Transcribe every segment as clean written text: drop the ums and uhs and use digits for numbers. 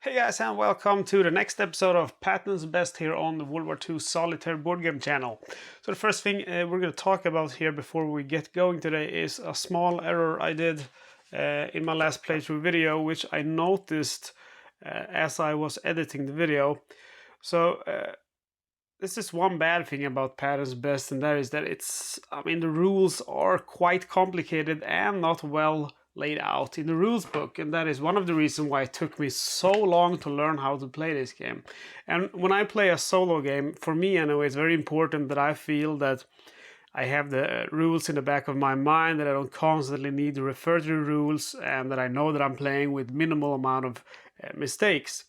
Hey guys, and welcome to the next episode of Patton's Best here on the World War II Solitaire board game channel. So the first thing we're going to talk about here before we get going today is a small error I did in my last playthrough video, which I noticed as I was editing the video. So this is one bad thing about Patton's Best, and that is that the rules are quite complicated and not well laid out in the rules book, and that is one of the reasons why it took me so long to learn how to play this game. And when I play a solo game, for me anyway, it's very important that I feel that I have the rules in the back of my mind, that I don't constantly need to refer to the rules, and that I know that I'm playing with minimal amount of mistakes.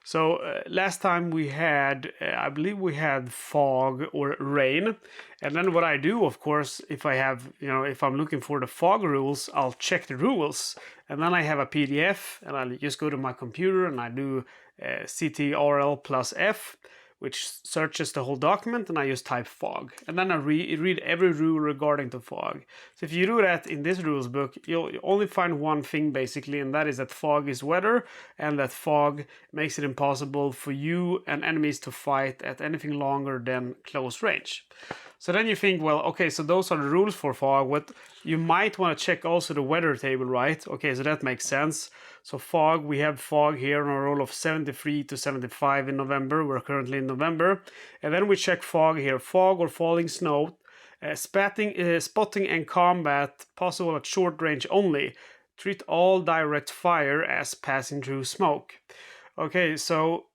So last time we had, I believe we had fog or rain. And then what I do, of course, if I have, if I'm looking for the fog rules, I'll check the rules. And then I have a PDF and I'll just go to my computer and I do CTRL+F, which searches the whole document, and I just type fog. And then I read every rule regarding to fog. So if you do that in this rules book, you'll only find one thing basically, and that is that fog is weather, and that fog makes it impossible for you and enemies to fight at anything longer than close range. So then you think, well, okay, so those are the rules for fog. What you might want to check also the weather table, right? Okay, so that makes sense. So fog, we have fog here on a roll of 73 to 75 in November. We're currently in November. And then we check fog here. Fog or falling snow, spotting and combat possible at short range only. Treat all direct fire as passing through smoke. Okay, so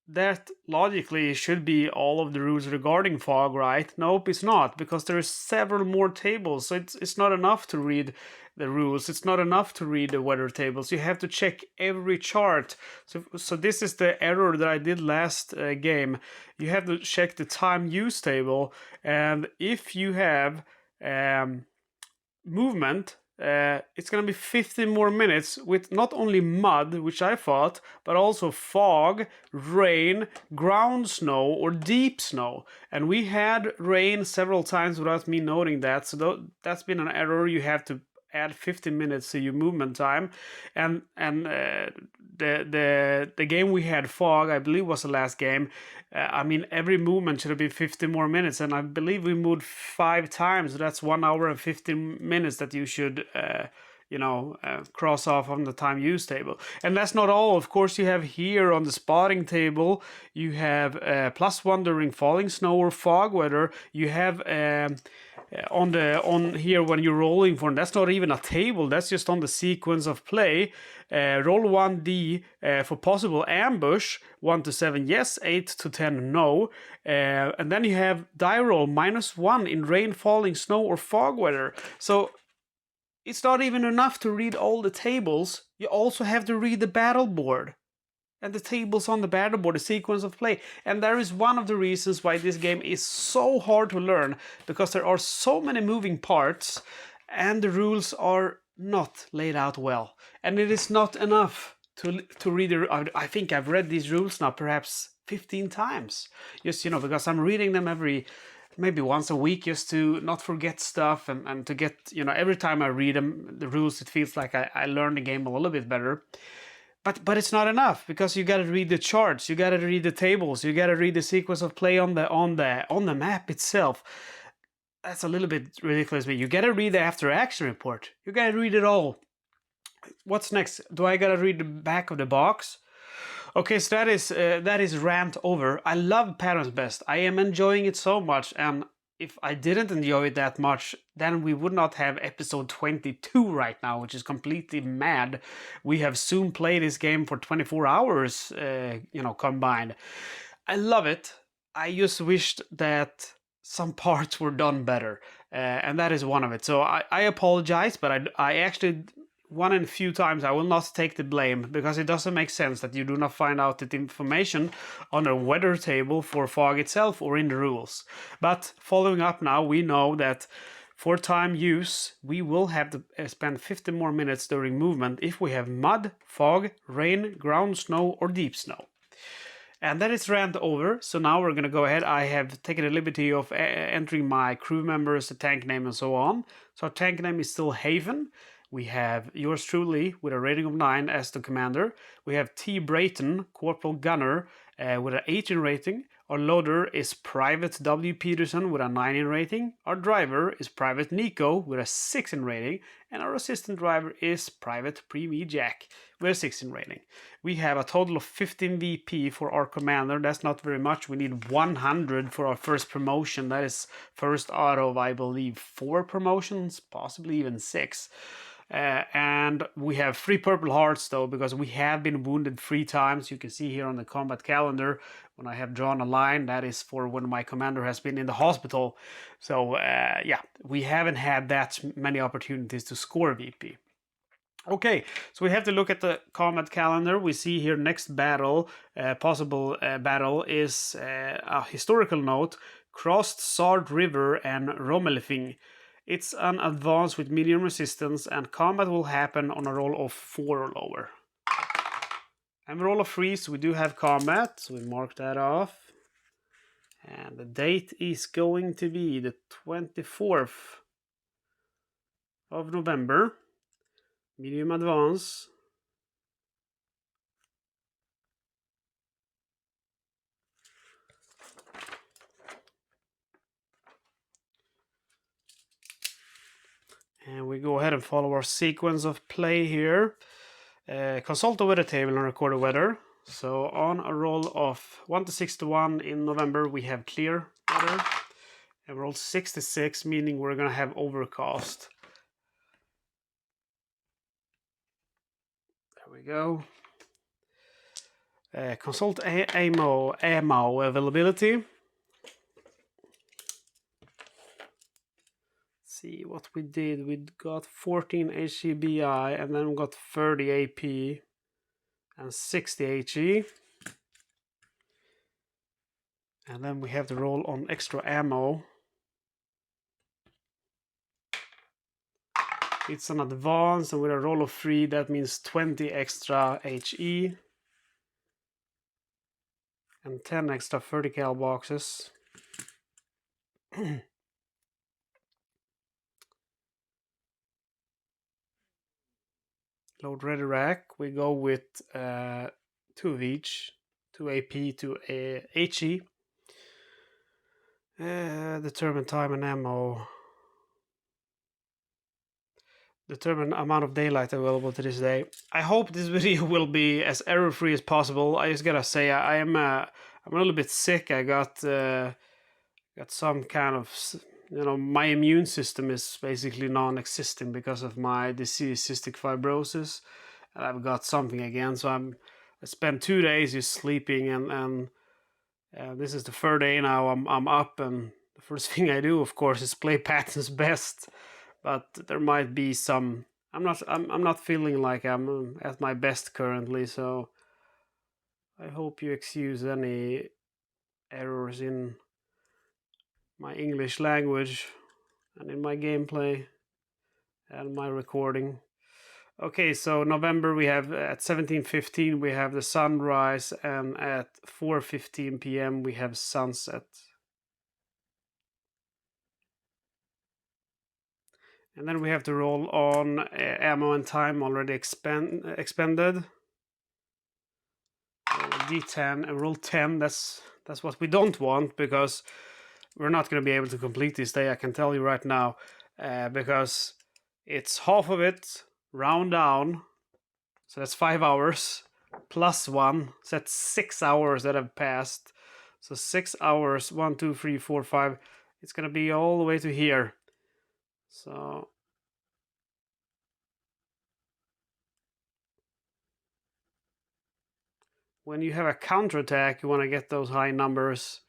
that logically should be all of the rules regarding fog, right? Nope, it's not, because there's several more tables. So it's not enough to read the rules. It's not enough to read the weather tables. You have to check every chart. So this is the error that I did last game. You have to check the time use table, and if you have movement, it's gonna be 15 more minutes with not only mud, which I thought, but also fog, rain, ground snow, or deep snow. And we had rain several times without me noting that, so that's been an error. You have to add 15 minutes to your movement time. And the game we had fog, I believe was the last game. Every movement should have been 15 more minutes, and I believe we moved 5 times. So that's 1 hour and 15 minutes that you should cross off on the time use table. And that's not all. Of course, you have here on the spotting table, you have +1 during falling snow or fog weather. You have on here when you're rolling for, that's not even a table, that's just on the sequence of play. Roll 1d for possible ambush, 1 to 7 yes, 8 to 10 no. And then you have die roll -1 in rain, falling snow, or fog weather. So it's not even enough to read all the tables. You also have to read the battle board and the tables on the battle board, the sequence of play. And there is one of the reasons why this game is so hard to learn, because there are so many moving parts and the rules are not laid out well. And it is not enough to read I think I've read these rules now perhaps 15 times. Just, because I'm reading them maybe once a week, just to not forget stuff, and to get, every time I read them, the rules, it feels like I learn the game a little bit better. But it's not enough, because you got to read the charts, you got to read the tables, you got to read the sequence of play on the map itself. That's a little bit ridiculous. But you got to read the after action report. You got to read it all. What's next? Do I got to read the back of the box? Okay, so that is rant over. I love Patton's Best. I am enjoying it so much, and if I didn't enjoy it that much, then we would not have episode 22 right now, which is completely mad. We have soon played this game for 24 hours, combined. I love it. I just wished that some parts were done better, and that is one of it. So I apologize, but I actually, one and a few times, I will not take the blame, because it doesn't make sense that you do not find out that information on a weather table for fog itself or in the rules. But following up now, we know that for time use, we will have to spend 50 more minutes during movement if we have mud, fog, rain, ground snow, or deep snow. And that is rant over. So now we're going to go ahead. I have taken the liberty of entering my crew members, the tank name, and so on. So our tank name is still Haven. we have yours truly with a rating of 9 as the commander. We have T. Brayton, Corporal Gunner, with an 18 rating. Our loader is Private W. Peterson with a 9 in rating. Our driver is Private Nico with a 6 in rating. And our assistant driver is Private Pre-Me Jack with a 6 in rating. We have a total of 15 VP for our commander. That's not very much. We need 100 for our first promotion. That is first out of, I believe, 4 promotions, possibly even 6. And we have 3 purple hearts though, because we have been wounded 3 times. You can see here on the combat calendar when I have drawn a line, that is for when my commander has been in the hospital. So yeah, we haven't had that many opportunities to score VP. Okay, so we have to look at the combat calendar. We see here next battle, possible battle is a historical note, crossed Sard River and Romelefing. It's an advance with medium resistance, and combat will happen on a roll of 4 or lower. And a roll of 3, so we do have combat, so we mark that off. And the date is going to be the 24th of November. Medium advance. And we go ahead and follow our sequence of play here. Consult the weather table and record the weather. So on a roll of 1 to 61 in November, we have clear weather. And roll 66, meaning we're going to have overcast. There we go. Consult ammo availability. See what we did. We got 14 HEBI and then we got 30 AP and 60 HE. And then we have to roll on extra ammo. It's an advance, and with a roll of 3, that means 20 extra HE and 10 extra 30 cal boxes. Load ready rack. We go with 2 of each, 2 AP, 2 HE. Determine time and ammo. Determine amount of daylight available to this day. I hope this video will be as error-free as possible. I just gotta say, I'm a little bit sick. I got some kind of, my immune system is basically non-existent because of my disease, cystic fibrosis, and I've got something again. So I spent 2 days just sleeping, and this is the 3rd day now. I'm up, and the first thing I do, of course, is play Patton's Best. But there might be some. I'm not feeling like I'm at my best currently, so I hope you excuse any errors in my English language and in my gameplay and my recording. Okay, so November we have at 17:15 we have the sunrise, and at 4:15 p.m. we have sunset. And then we have to roll on ammo and time already expended. Roll a D10 and roll 10. That's what we don't want, because we're not going to be able to complete this day, I can tell you right now. Because it's half of it, round down. So that's 5 hours, plus 1. So that's 6 hours that have passed. So 6 hours, 1, 2, 3, 4, 5. It's going to be all the way to here. So when you have a counterattack, you want to get those high numbers,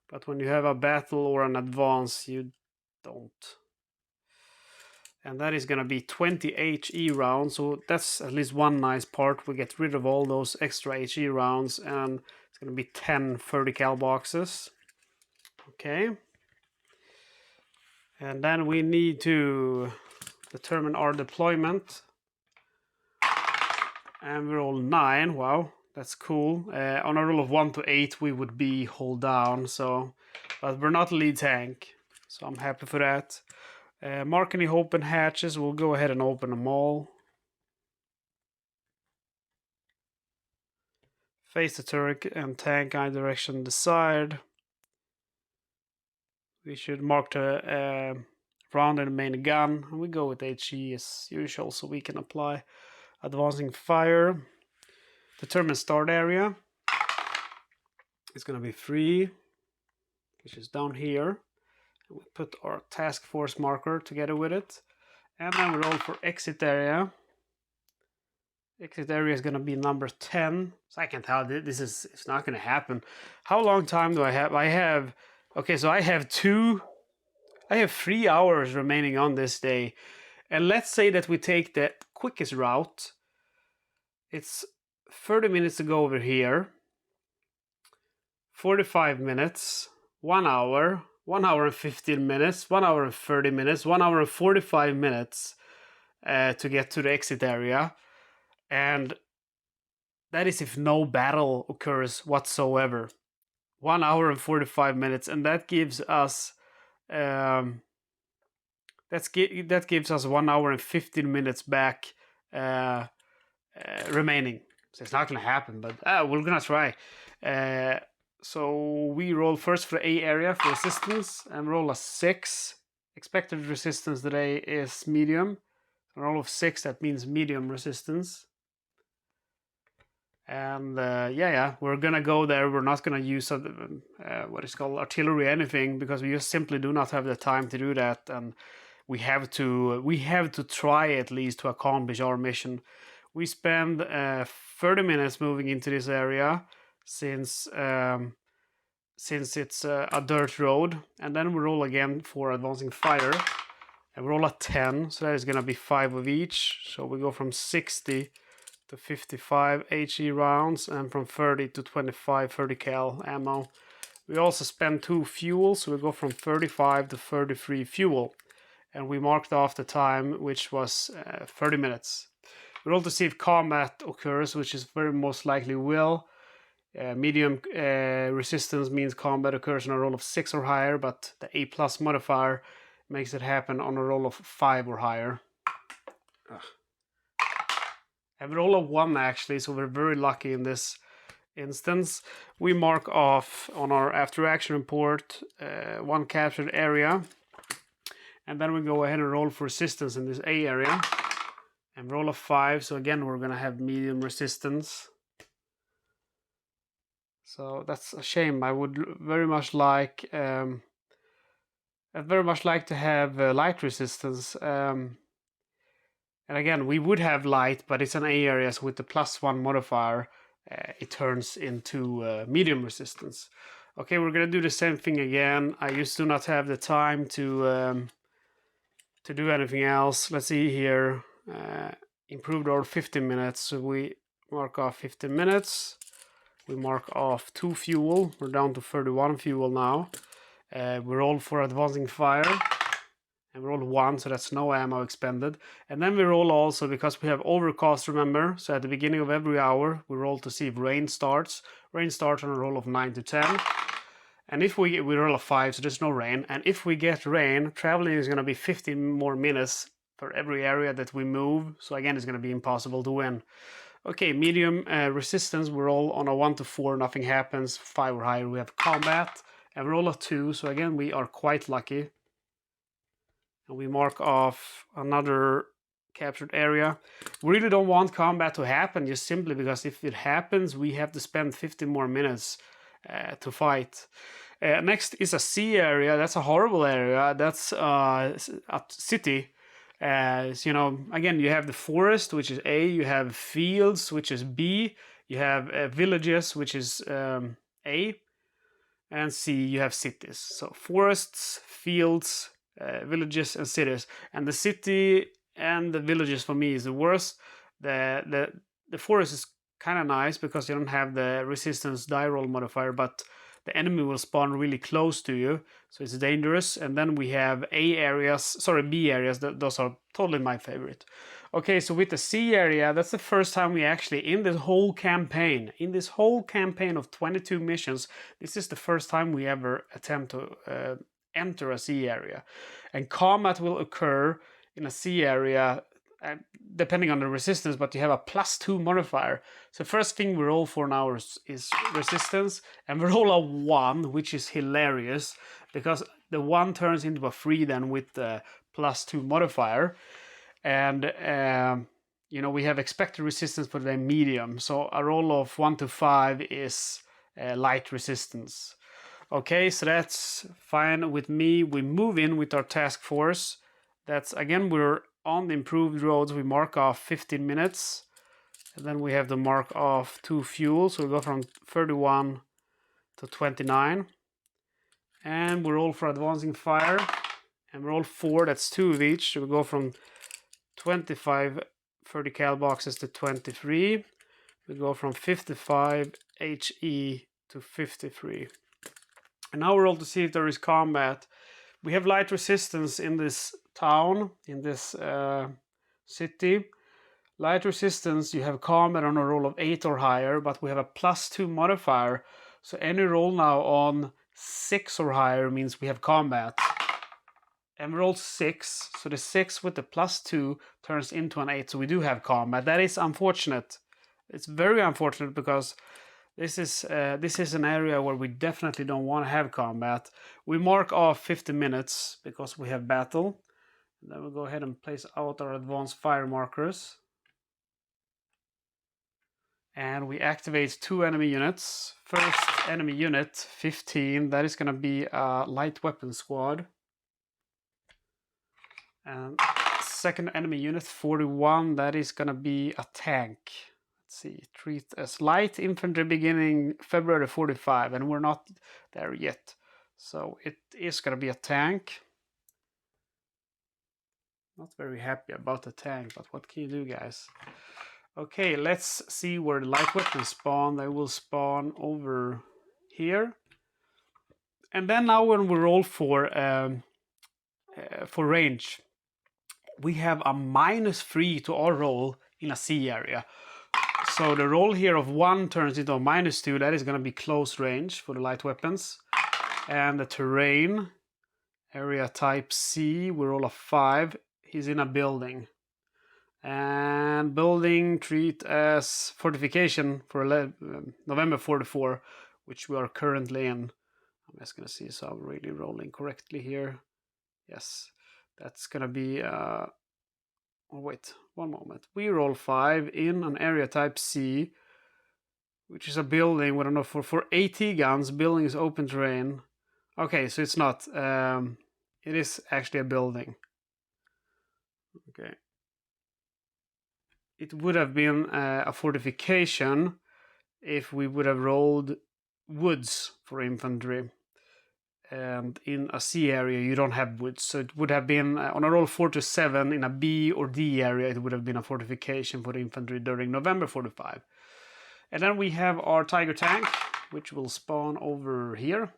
but when you have a battle or an advance, you don't. And that is going to be 20 HE rounds, so that's at least one nice part. We get rid of all those extra HE rounds, and it's going to be 10 30 cal boxes. Okay. And then we need to determine our deployment. And we roll 9. Wow, that's cool. On a roll of 1 to 8, we would be hold down. So, but we're not lead tank, so I'm happy for that. Mark any open hatches. We'll go ahead and open them all. Face the turret and tank either direction desired. We should mark the round in the main gun. And we go with HE as usual so we can apply advancing fire. Determine start area. It's going to be 3, which is down here. We put our task force marker together with it. And then we roll for exit area. Exit area is going to be number 10. So I can tell it's not going to happen. How long time do I have? Okay, so I have 3 hours remaining on this day. And let's say that we take the quickest route. It's 30 minutes to go over here. 45 minutes, 1 hour, 1 hour and 15 minutes, 1 hour and 30 minutes, 1 hour and 45 minutes to get to the exit area. And that is if no battle occurs whatsoever. 1 hour and 45 minutes, and that gives us that gives us 1 hour and 15 minutes back remaining. So it's not going to happen, but we're going to try. So we roll first for A area for resistance and roll a 6. Expected resistance today is medium. A roll of 6, that means medium resistance. And we're gonna go there. We're not gonna use what is called artillery or anything because we just simply do not have the time to do that, and we have to try at least to accomplish our mission. We spend 30 minutes moving into this area since it's a dirt road, and then we roll again for advancing fire, and we roll a 10, so that is gonna be 5 of each. So we go from 60 to 55 HE rounds and from 30 to 25 30 cal ammo. We also spend 2 fuel, so we go from 35 to 33 fuel, and we marked off the time, which was 30 minutes. We roll to see if combat occurs, which is very most likely will. Medium resistance means combat occurs on a roll of 6 or higher, but the A+ modifier makes it happen on a roll of 5 or higher. I have a roll of 1 actually, so we're very lucky in this instance. We mark off on our after action report 1 captured area, and then we go ahead and roll for resistance in this A area and roll a 5. So again, we're gonna have medium resistance. So that's a shame. I would very much like to have light resistance. And again, we would have light, but it's an A area, so with the +1 modifier, it turns into medium resistance. Okay, we're gonna do the same thing again. I just do not have the time to do anything else. Let's see here. Improved our 15 minutes, so we mark off 15 minutes. We mark off 2 fuel. We're down to 31 fuel now. We roll for advancing fire. And we roll 1, so that's no ammo expended. And then we roll also, because we have overcast, remember. So at the beginning of every hour, we roll to see if rain starts. Rain starts on a roll of 9 to 10. And if we roll a 5, so there's no rain. And if we get rain, traveling is going to be 15 more minutes for every area that we move. So again, it's going to be impossible to win. Okay, medium resistance, we roll on a 1 to 4, nothing happens. 5 or higher, we have combat. And we roll a 2, so again, we are quite lucky. And we mark off another captured area. We really don't want combat to happen, just simply because if it happens, we have to spend 15 more minutes to fight. Next is a C area. That's a horrible area. That's a city. So, again, you have the forest, which is A. You have fields, which is B. You have villages, which is A. And C, you have cities. So forests, fields, villages and cities, and the city and the villages for me is the worst. The forest is kind of nice because you don't have the resistance die roll modifier, but the enemy will spawn really close to you, so it's dangerous. And then we have B areas. Those are totally my favorite. Okay, so with the C area, that's the first time we actually, in this whole campaign of 22 missions, this is the first time we ever attempt to enter a sea area. And combat will occur in a sea area depending on the resistance, but you have a +2 modifier. So first thing we roll for now is resistance, and we roll a 1, which is hilarious because the 1 turns into a 3 then with the +2 modifier. And you know, we have expected resistance for the medium, so a roll of 1 to 5 is light resistance. Okay, so that's fine with me. We move in with our task force. That's, again, we're on the improved roads. We mark off 15 minutes, and then we have to mark off 2 fuel, so we go from 31 to 29. And we roll for advancing fire, and we roll 4, that's 2 of each, so we go from 25 30 cal boxes to 23. We go from 55 HE to 53. And now we roll to see if there is combat. We have light resistance in this town, in this city. Light resistance, you have combat on a roll of 8 or higher, but we have a +2 modifier. So any roll now on 6 or higher means we have combat. And we roll 6, so the 6 with the +2 turns into an 8, so we do have combat. That is unfortunate. It's very unfortunate because this is an area where we definitely don't want to have combat. We mark off 50 minutes because we have battle. And then we'll go ahead and place out our advanced fire markers. And we activate 2 enemy units. First enemy unit, 15, that is going to be a light weapon squad. And second enemy unit, 41, that is going to be a tank. Let's see, treat as light infantry beginning February 45, and we're not there yet. So it is going to be a tank. Not very happy about the tank, but what can you do, guys? Okay, let's see where the light weapons spawn. They will spawn over here. And then now when we roll for range, we have a -3 to our roll in a sea area. So the roll here of 1 turns into a -2. That is going to be close range for the light weapons. And the terrain, area type C, we roll a 5. He's in a building. And building treat as fortification for November 44, which we are currently in. I'm just going to see so I'm really rolling correctly here. Yes, that's going to be... oh wait, one moment. We roll 5 in an area type C, which is a building. We don't know, for AT guns, building is open terrain. Okay, so it's not. It is actually a building. Okay. It would have been a fortification if we would have rolled woods for infantry. And in a C area, you don't have woods. So it would have been, on a roll 4 to 7, in a B or D area, it would have been a fortification for the infantry during November 45. And then we have our Tiger tank, which will spawn over here.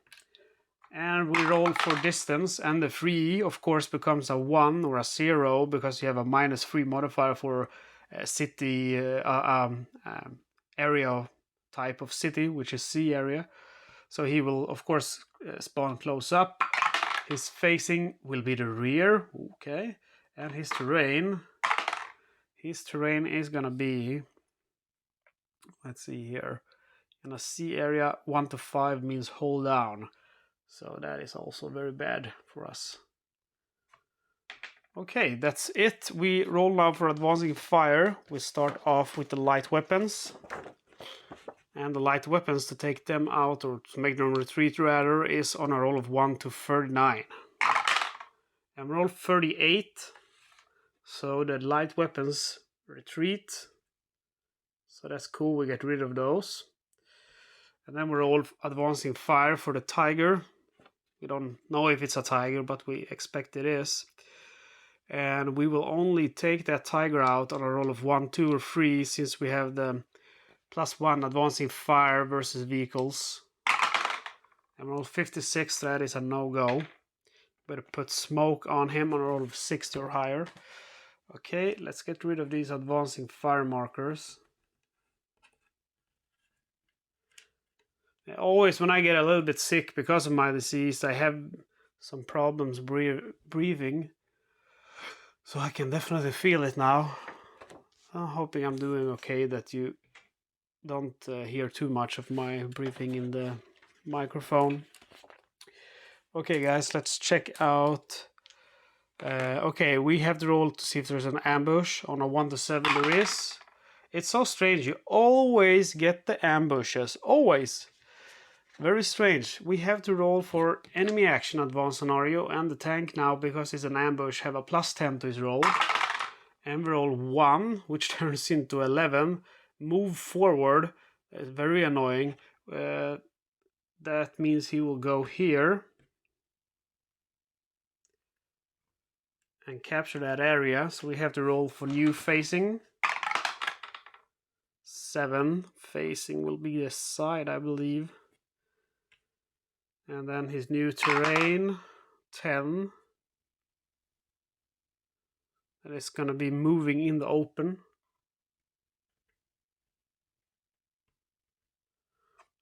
And we roll for distance, and the 3, of course, becomes a 1 or a 0, because you have a -3 modifier for city area type of city, which is C area. So he will, of course, spawn close up. His facing will be the rear. Okay. And his terrain is gonna be, let's see here, in a C area, 1 to 5 means hold down. So that is also very bad for us. Okay, that's it. We roll now for advancing fire. We start off with the light weapons. And the light weapons, to take them out, or to make them retreat rather, is on a roll of 1 to 39. And roll 38. So the light weapons retreat. So that's cool, we get rid of those. And then we roll advancing fire for the Tiger. We don't know if it's a Tiger, but we expect it is. And we will only take that Tiger out on a roll of 1, 2, or 3, since we have the +1 advancing fire versus vehicles. And roll 56, that is a no-go. Better put smoke on him on a roll of 60 or higher. Okay, let's get rid of these advancing fire markers. Always when I get a little bit sick because of my disease, I have some problems breathing, so I can definitely feel it now. I'm hoping I'm doing okay, that you don't hear too much of my breathing in the microphone. Okay guys, let's check out. Okay, we have to roll to see if there's an ambush. On a 1 to 7 there is. It's so strange, you always get the ambushes, always. Very strange. We have to roll for enemy action advanced scenario, and the tank now, because it's an ambush, have a +10 to his roll. And we roll 1, which turns into 11. Move forward. It's very annoying. That means he will go here and capture that area. So we have to roll for new facing. 7. Facing will be the side, I believe. And then his new terrain, 10. That is going to be moving in the open.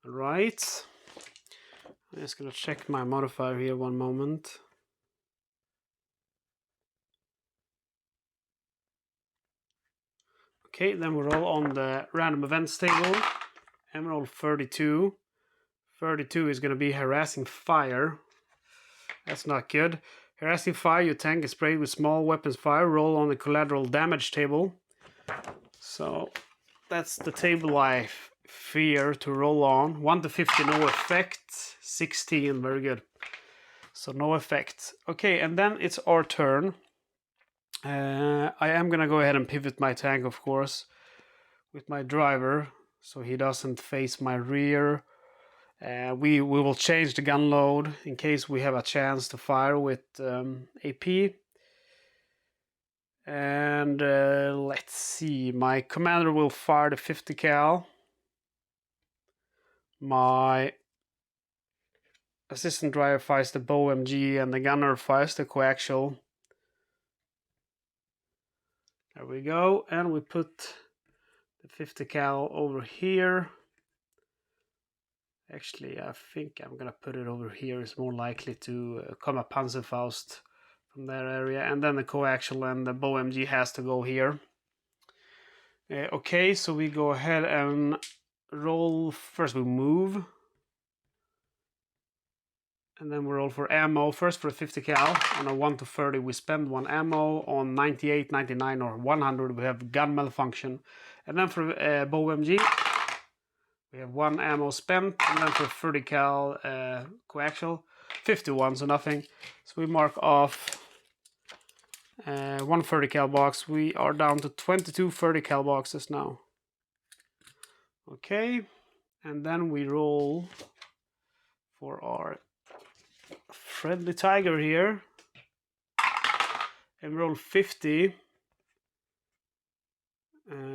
Right. I'm just going to check my modifier here one moment. Okay, then we roll on the random events table. And we roll 32. 32 is going to be harassing fire. That's not good. Harassing fire, your tank is sprayed with small weapons fire. Roll on the collateral damage table. So that's the table I fear to roll on. 1 to 50, no effect. 16, very good. So no effect. Okay, and then it's our turn. I am gonna go ahead and pivot my tank, of course, with my driver, so he doesn't face my rear. We will change the gun load in case we have a chance to fire with AP. And let's see, my commander will fire the 50 cal. My assistant driver fires the bow MG, and the gunner fires the coaxial. There we go, and we put the 50 cal over here. Actually, I think I'm gonna put it over here. It's more likely to come a Panzerfaust from that area, and then the coaxial and the bow MG has to go here. Okay, so we go ahead and roll. First we move, and then we roll for ammo. First for a 50 cal. On a 1 to 30 we spend 1 ammo. On 98, 99 or 100 we have gun malfunction. And then for bow MG we have 1 ammo spent. And then for 30 cal coaxial, 51, so nothing. So we mark off 1 30 cal box. We are down to 22 30 cal boxes now. Okay, and then we roll for our friendly tiger here, and roll 50,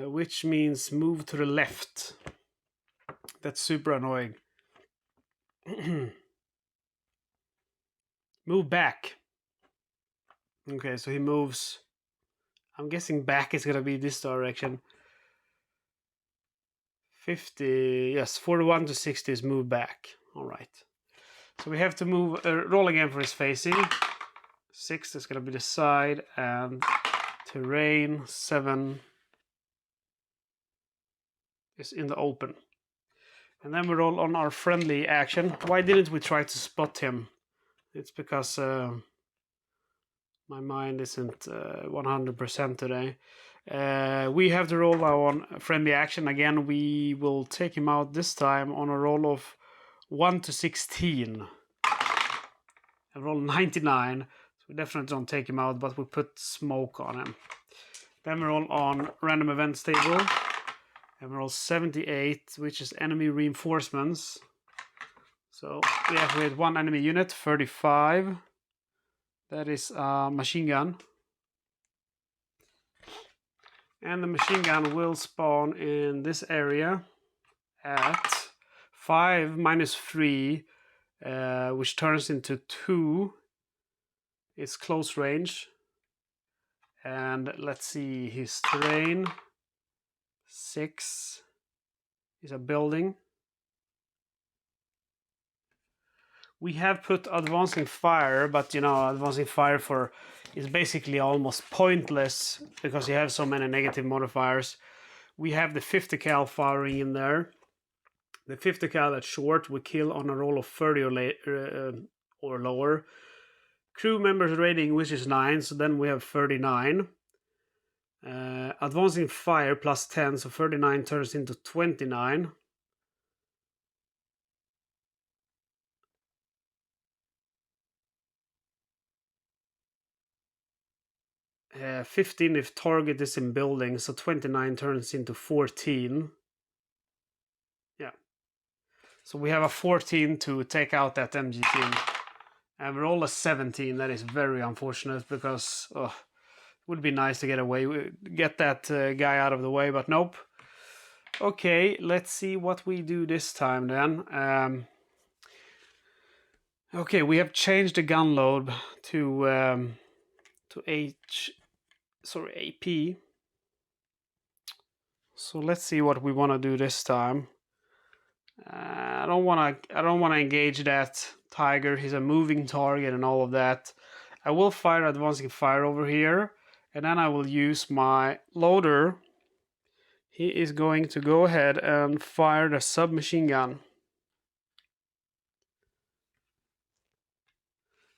which means move to the left. That's super annoying. Move back. Okay, so he moves. I'm guessing back is gonna be this direction. 50, yes, 41 to 60 is move back. All right. So we have to move, roll again for his facing. 6 is gonna be the side, and terrain 7 is in the open. And then we roll on our friendly action. Why didn't we try to spot him? It's because my mind isn't 100% today. We have to roll on friendly action. Again, we will take him out this time on a roll of 1 to 16. I roll 99. So we definitely don't take him out, but we put smoke on him. Then we roll on random events table. And we roll 78, which is enemy reinforcements. So we have with 1 enemy unit, 35. That is a machine gun. And the machine gun will spawn in this area at 5 minus 3, which turns into 2. It's close range. And let's see, his terrain 6 is a building. We have put advancing fire, but you know, advancing fire for is basically almost pointless because you have so many negative modifiers. We have the 50 cal firing in there. The 50 cal at short we kill on a roll of 30 or lower. Crew members rating, which is 9, so then we have 39. Advancing fire plus 10, so 39 turns into 29. 15 if target is in building, so 29 turns into 14. Yeah. So we have a 14 to take out that MG team. And we roll a 17. That is very unfortunate because it would be nice to get that guy out of the way, but nope. Okay, let's see what we do this time then. Okay, we have changed the gun load to AP. So let's see what we want to do this time. I don't want to engage that tiger. He's a moving target and all of that. I will fire advancing fire over here, and then I will use my loader. He is going to go ahead and fire the submachine gun.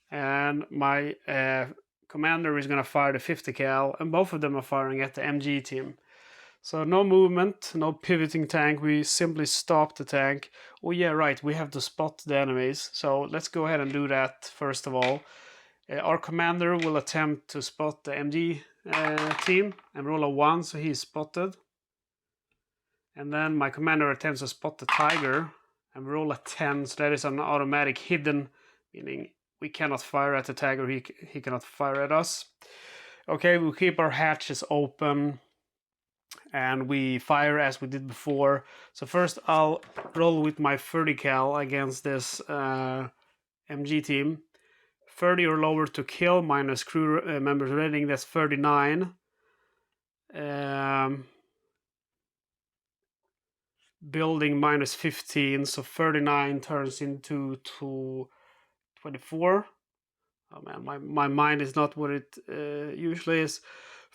And my commander is going to fire the 50 cal, and both of them are firing at the MG team. So no movement, no pivoting tank, we simply stop the tank. Oh yeah, right, we have to spot the enemies. So let's go ahead and do that first of all. Our commander will attempt to spot the MG team and roll a 1, so he's spotted. And then my commander attempts to spot the tiger and roll a 10, so that is an automatic hidden, meaning we cannot fire at the tiger, he cannot fire at us. Okay, we'll keep our hatches open and we fire as we did before. So first I'll roll with my 30 cal against this MG team. 30 or lower to kill, minus crew members rating, that's 39. Building minus 15, so 39 turns into 24. Oh man, my mind is not what it usually is.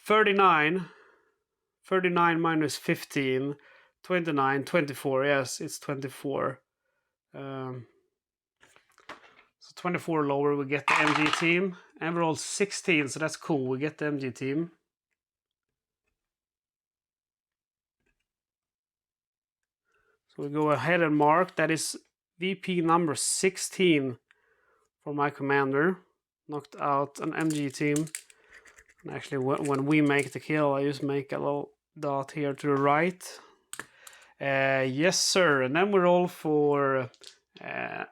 39 minus 15, 29, 24. Yes, it's 24. So 24 lower, we get the MG team. And we roll 16, so that's cool. We get the MG team. So we go ahead and mark. That is VP number 16 for my commander. Knocked out an MG team. And actually, when we make the kill, I just make a little dot here to the right. Yes, sir. And then we roll for the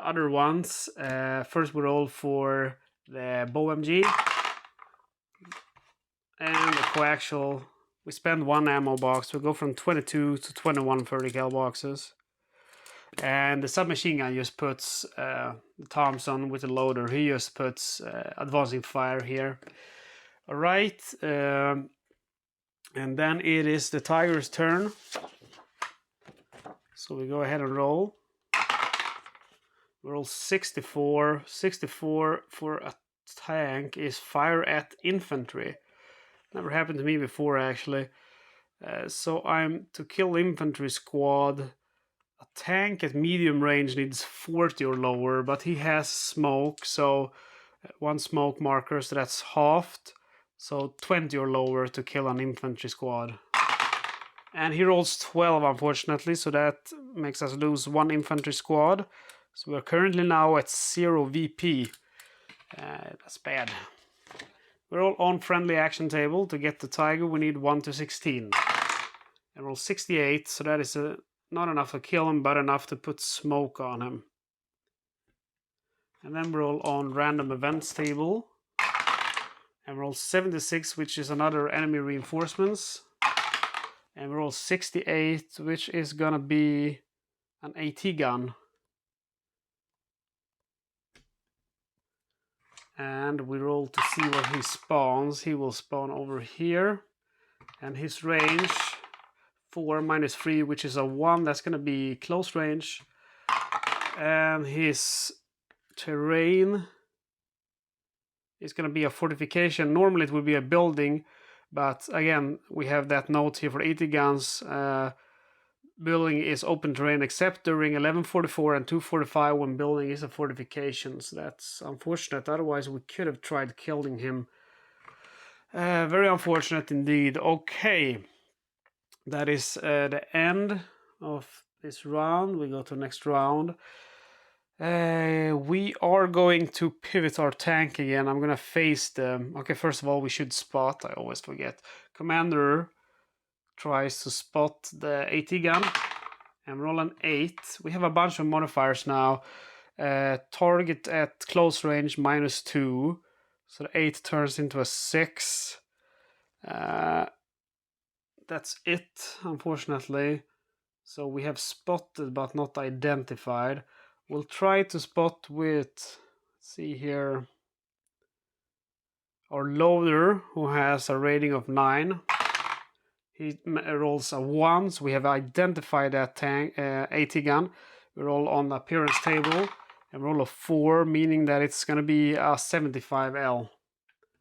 other ones. First, we roll for the bow MG and the coaxial. We spend 1 ammo box. We go from 22 to 21 30 cal boxes. And the submachine gun just puts the Thompson with the loader. He just puts advancing fire here. All right. And then it is the tiger's turn. So we go ahead and roll. We roll 64. 64 for a tank is fire at infantry. Never happened to me before, actually. So I'm to kill infantry squad. A tank at medium range needs 40 or lower, but he has smoke, so 1 smoke marker, so that's halved. So 20 or lower to kill an infantry squad. And he rolls 12, unfortunately, so that makes us lose 1 infantry squad. So we're currently now at 0 VP. That's bad. We're all on friendly action table. To get the tiger, we need 1 to 16. And roll 68, so that is not enough to kill him, but enough to put smoke on him. And then we roll on random events table. And roll 76, which is another enemy reinforcements. And we roll 68, which is gonna be an AT gun. And we roll to see where he spawns. He will spawn over here. And his range, 4 minus 3, which is a 1. That's going to be close range. And his terrain is going to be a fortification. Normally it would be a building, but again, we have that note here for 80 guns. Building is open terrain except during 1144 and 245 when building is a fortification. So that's unfortunate. Otherwise, we could have tried killing him. Very unfortunate indeed. Okay, that is the end of this round. We go to the next round. We are going to pivot our tank again. I'm gonna face them. Okay, first of all, we should spot. I always forget. Commander tries to spot the AT gun and roll an 8. We have a bunch of modifiers now. Target at close range -2. So the 8 turns into a 6. That's it, unfortunately. So we have spotted but not identified. We'll try to spot with, let's see here, our loader, who has a rating of 9. He rolls a 1, so we have identified that tank, AT gun. We roll on the appearance table and roll a 4, meaning that it's going to be a 75L.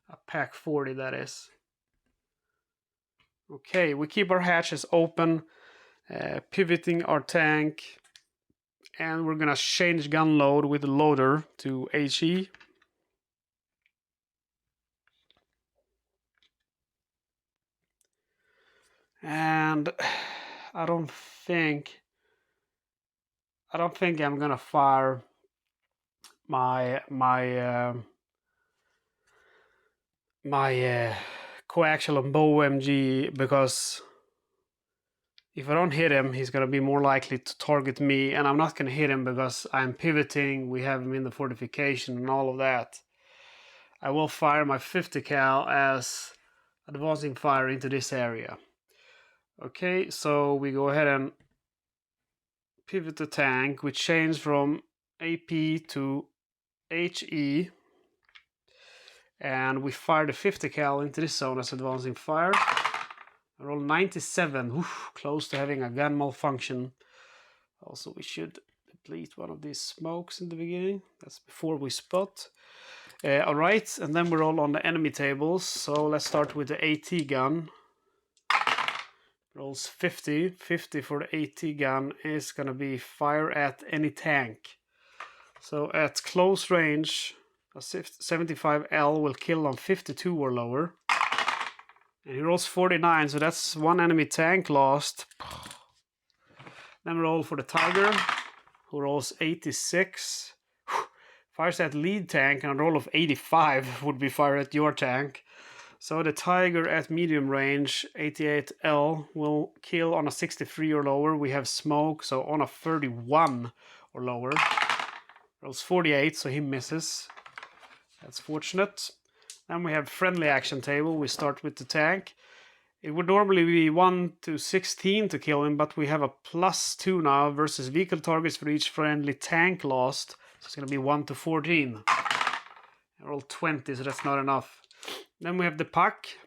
A pack 40, that is. Okay, we keep our hatches open, pivoting our tank, and we're going to change gun load with the loader to HE. And I don't think I'm gonna fire my coaxial and bow MG, because if I don't hit him, he's gonna be more likely to target me, and I'm not gonna hit him because I'm pivoting. We have him in the fortification and all of that. I will fire my 50 cal as advancing fire into this area. Okay, so we go ahead and pivot the tank. We change from AP to HE, and we fire the 50 cal into this zone as advancing fire. I roll 97. Oof, close to having a gun malfunction. Also, we should deplete one of these smokes in the beginning. That's before we spot. Alright, and then we roll on the enemy tables. So let's start with the AT gun. Rolls 50. 50 for the AT gun is going to be fire at any tank. So at close range, a 75L will kill on 52 or lower. And he rolls 49, so that's one enemy tank lost. Then we roll for the Tiger, who rolls 86. Fires at lead tank, and a roll of 85 would be fire at your tank. So the Tiger at medium range, 88L, will kill on a 63 or lower. We have smoke, so on a 31 or lower. Rolls 48, so he misses. That's fortunate. Then we have friendly action table. We start with the tank. It would normally be 1 to 16 to kill him, but we have a +2 now versus vehicle targets for each friendly tank lost. So it's going to be 1 to 14. I roll 20, so that's not enough. Then we have the pack.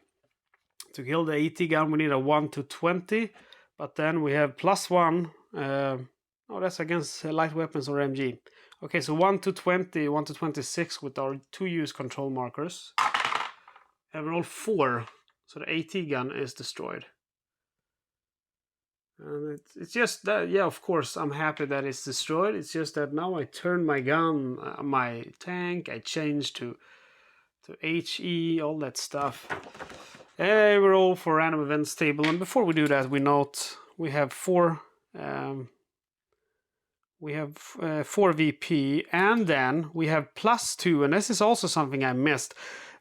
To kill the AT gun, we need a 1 to 20. But then we have +1. Oh, that's against light weapons or MG. Okay, so 1 to 20, 1 to 26 with our 2-use control markers. And we roll 4. So the AT gun is destroyed. And it's just that, yeah, of course, I'm happy that it's destroyed. It's just that now I turn my gun, my tank, I change to HE, all that stuff. We roll for random events table, and before we do that, we note we have 4 VP, and then we have +2, and this is also something I missed.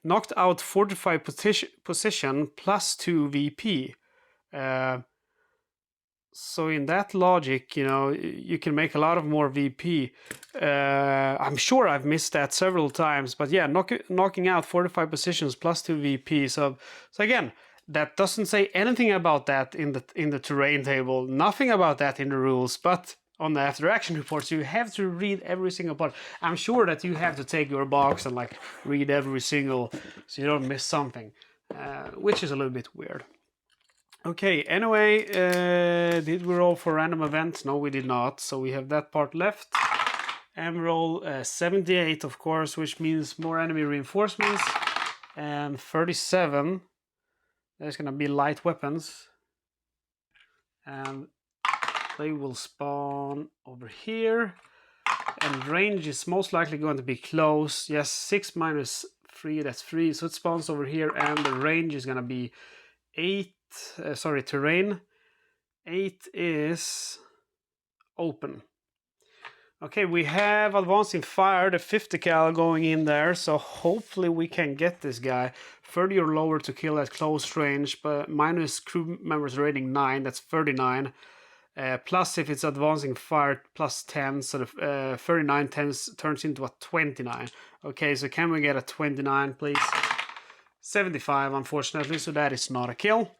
Knocked out fortified position +2 VP. So in that logic, you know, you can make a lot of more VP. I'm sure I've missed that several times, but yeah, knocking out 45 positions +2 VP. So again, that doesn't say anything about that in the terrain table. Nothing about that in the rules, but on the after action reports, you have to read every single part. I'm sure that you have to take your box and like read every single, so you don't miss something, which is a little bit weird. Okay, anyway, did we roll for random events? No, we did not. So we have that part left. And roll 78, of course, which means more enemy reinforcements. And 37, there's gonna be light weapons. And they will spawn over here. And range is most likely going to be close. Yes, 6 minus 3, that's 3. So it spawns over here, and the range is gonna be 8. Terrain. 8 is open. Okay, we have advancing fire, the 50 cal going in there, so hopefully we can get this guy 30 or lower to kill at close range, but minus crew members rating 9, that's 39. Plus if it's advancing fire plus 10, so the 39 turns into a 29. Okay, so can we get a 29 please? 75 unfortunately, so that is not a kill.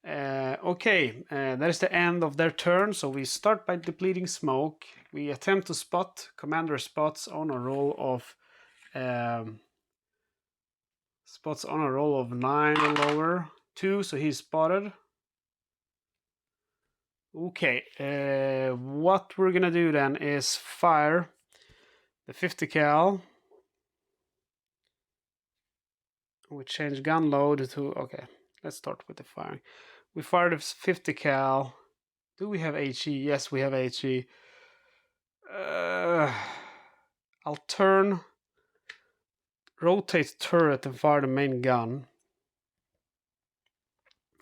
Okay, that is the end of their turn, so we start by depleting smoke. We attempt to spot. Commander spots on a roll of 9 or lower. 2, so he's spotted. Okay, what we're gonna do then is fire the 50 cal. We change gun load to, okay, let's start with the firing. We fire the 50 cal. Do we have HE? Yes, we have HE. I'll rotate turret and fire the main gun.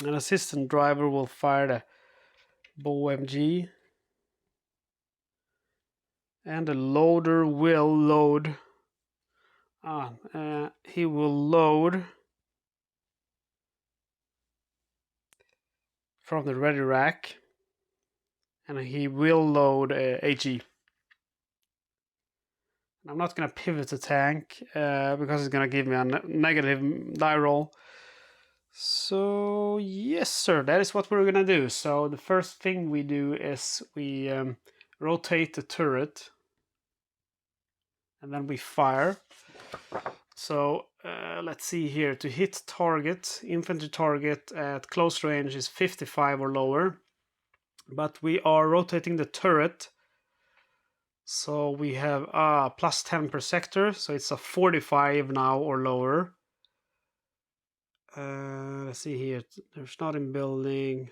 An assistant driver will fire the BOMG. And the loader will load. He will load from the ready rack. And he will load HE. I'm not going to pivot the tank because it's going to give me a negative die roll. So yes sir, that is what we're going to do. So the first thing we do is we rotate the turret. And then we fire. So let's see here. To hit target, infantry target at close range is 55 or lower. But we are rotating the turret. So we have plus 10 per sector. So it's a 45 now or lower. Let's see here. There's not in building.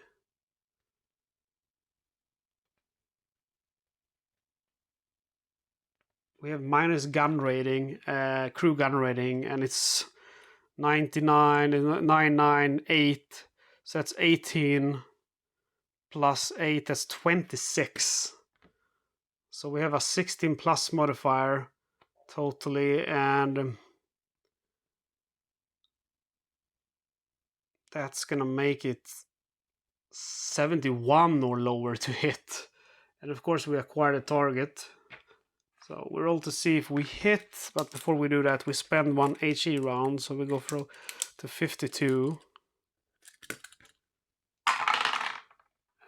We have minus gun rating, crew gun rating, and it's 99 and 998. So that's 18 plus 8, that's 26. So we have a 16 plus modifier totally, and that's gonna make it 71 or lower to hit. And of course we acquire the target. So we roll to see if we hit, but before we do that we spend 1 HE round, so we go to 52.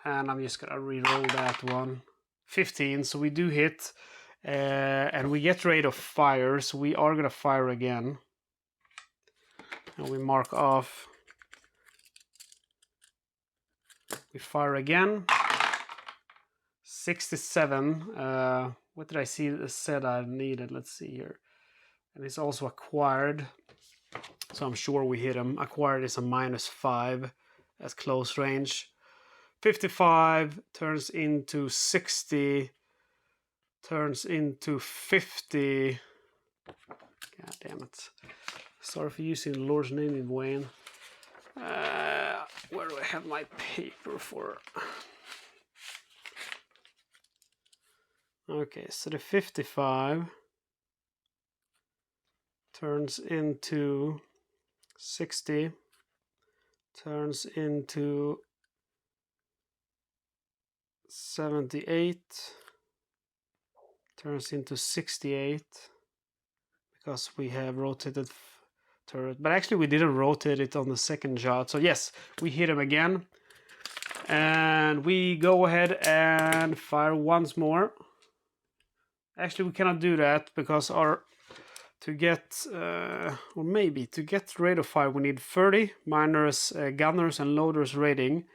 And I'm just gonna re-roll that one. 15, so we do hit. And we get rate of fire, so we are gonna fire again. And we mark off. We fire again. 67. What did I see that said I needed? Let's see here. And it's also acquired. So I'm sure we hit him. Acquired is a -5 at close range. 55 turns into 60. Turns into 50. God damn it. Sorry for using the Lord's name in vain. Where do I have my paper for? Okay, so the 55 turns into 60, turns into 78, turns into 68, because we have rotated turret. But actually we didn't rotate it on the second shot. So yes, we hit him again. And we go ahead and fire once more. Actually, we cannot do that because to get rate of fire we need 30 minus gunners and loaders rating.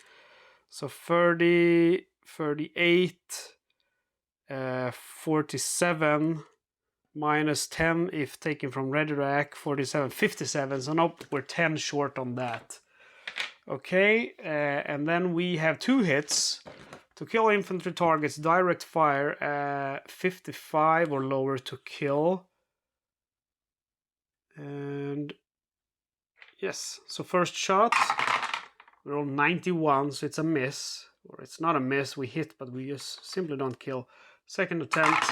So 30, 38, 47 minus 10 if taken from red rack, 47, 57. So nope, we're 10 short on that. Okay, and then we have 2 hits. To kill infantry targets, direct fire, 55 or lower to kill. And yes, so first shot, we roll 91, so it's a miss. Or it's not a miss, we hit, but we just simply don't kill. Second attempt,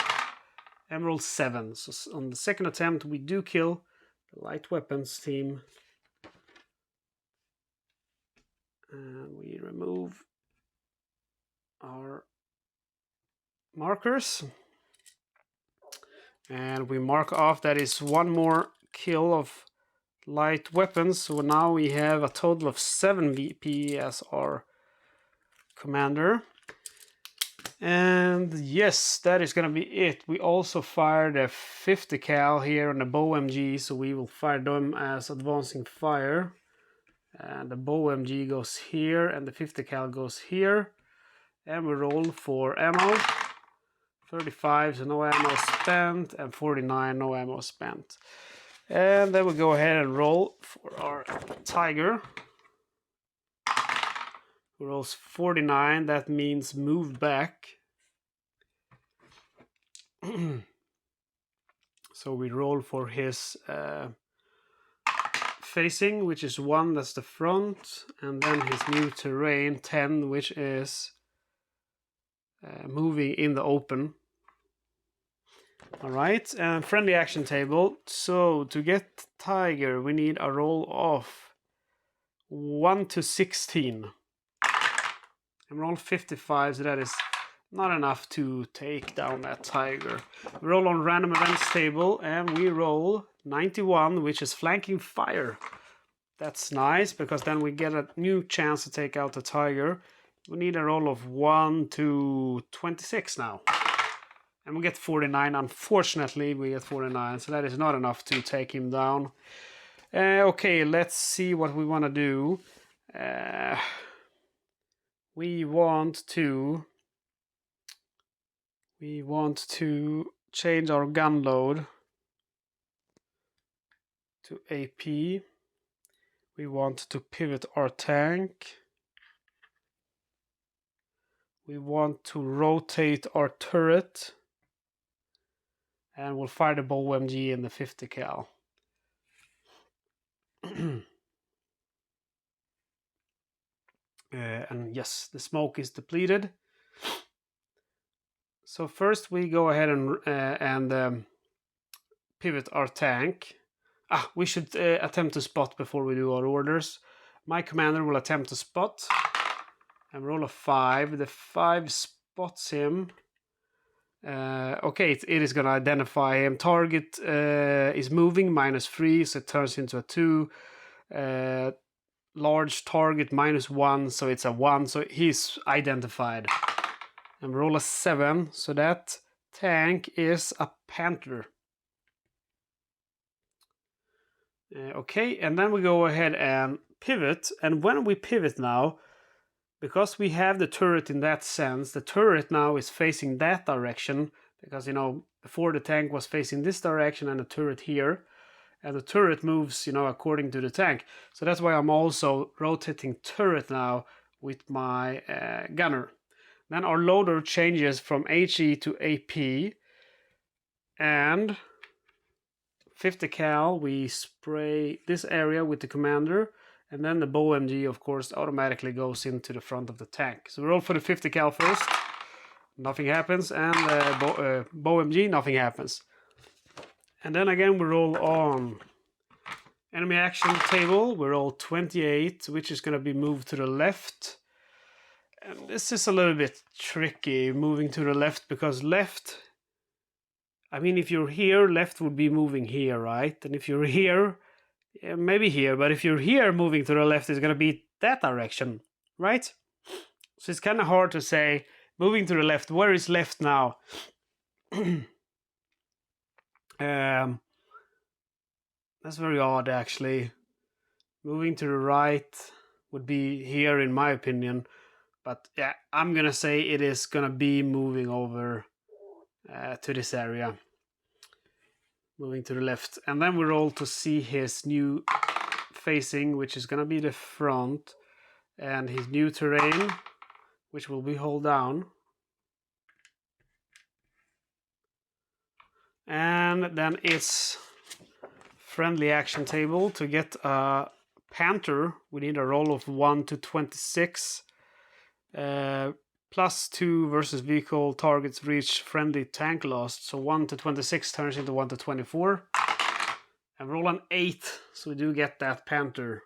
and roll 7. So on the second attempt, we do kill the light weapons team. And we remove our markers. And we mark off that is 1 more kill of light weapons. So now we have a total of 7 VP as our commander. And yes, that is gonna be it. We also fired a 50 cal here on the bow MG, so we will fire them as advancing fire. And the bow MG goes here, and the 50 cal goes here. And we roll for ammo. 35, so no ammo spent, and 49, no ammo spent. And then we go ahead and roll for our tiger. Who rolls 49, that means move back. So we roll for his facing, which is 1, that's the front, and then his new terrain, 10, which is moving in the open. Alright, and friendly action table. So to get tiger, we need a roll of 1 to 16. And roll 55, so that is not enough to take down that tiger. We roll on random events table, and we roll 91, which is flanking fire. That's nice, because then we get a new chance to take out the tiger. We need a roll of 1 to 26 now. And we get 49. Unfortunately, we get 49, so that is not enough to take him down. Okay, let's see what we want to do. We want to change our gun load to AP. We want to pivot our tank. We want to rotate our turret. And we'll fire the bow MG in the 50 cal. And yes, the smoke is depleted. So first we go ahead and pivot our tank. We should attempt to spot before we do our orders. My commander will attempt to spot. And roll a 5. The 5 spots him. Okay, it is going to identify him. Target is moving, -3, so it turns into a 2. Large target, -1, so it's a 1, so he's identified. And roll a 7, so that tank is a Panther. Okay, and then we go ahead and pivot, and when we pivot now, because we have the turret in that sense, the turret now is facing that direction, because, you know, before the tank was facing this direction and the turret here, and the turret moves, you know, according to the tank. So that's why I'm also rotating turret now with my gunner. Then our loader changes from HE to AP, and 50 cal, we spray this area with the commander, and then the bow MG, of course, automatically goes into the front of the tank. So we roll for the 50 cal first. Nothing happens. And the bow MG, nothing happens. And then again, we roll on enemy action table. We roll 28, which is going to be moved to the left. And this is a little bit tricky, moving to the left, because left... I mean, if you're here, left would be moving here, right? And if you're here... Yeah, maybe here, but if you're here, moving to the left is going to be that direction, right? So it's kind of hard to say, moving to the left, where is left now? That's very odd, actually. Moving to the right would be here, in my opinion. But yeah, I'm going to say it is going to be moving over to this area. Moving to the left. And then we roll to see his new facing, which is going to be the front. And his new terrain, which will be hold down. And then it's friendly action table. To get a Panther, we need a roll of 1 to 26. +2 versus vehicle targets reach friendly tank lost. So 1 to 26 turns into 1 to 24. And roll an 8, so we do get that Panther.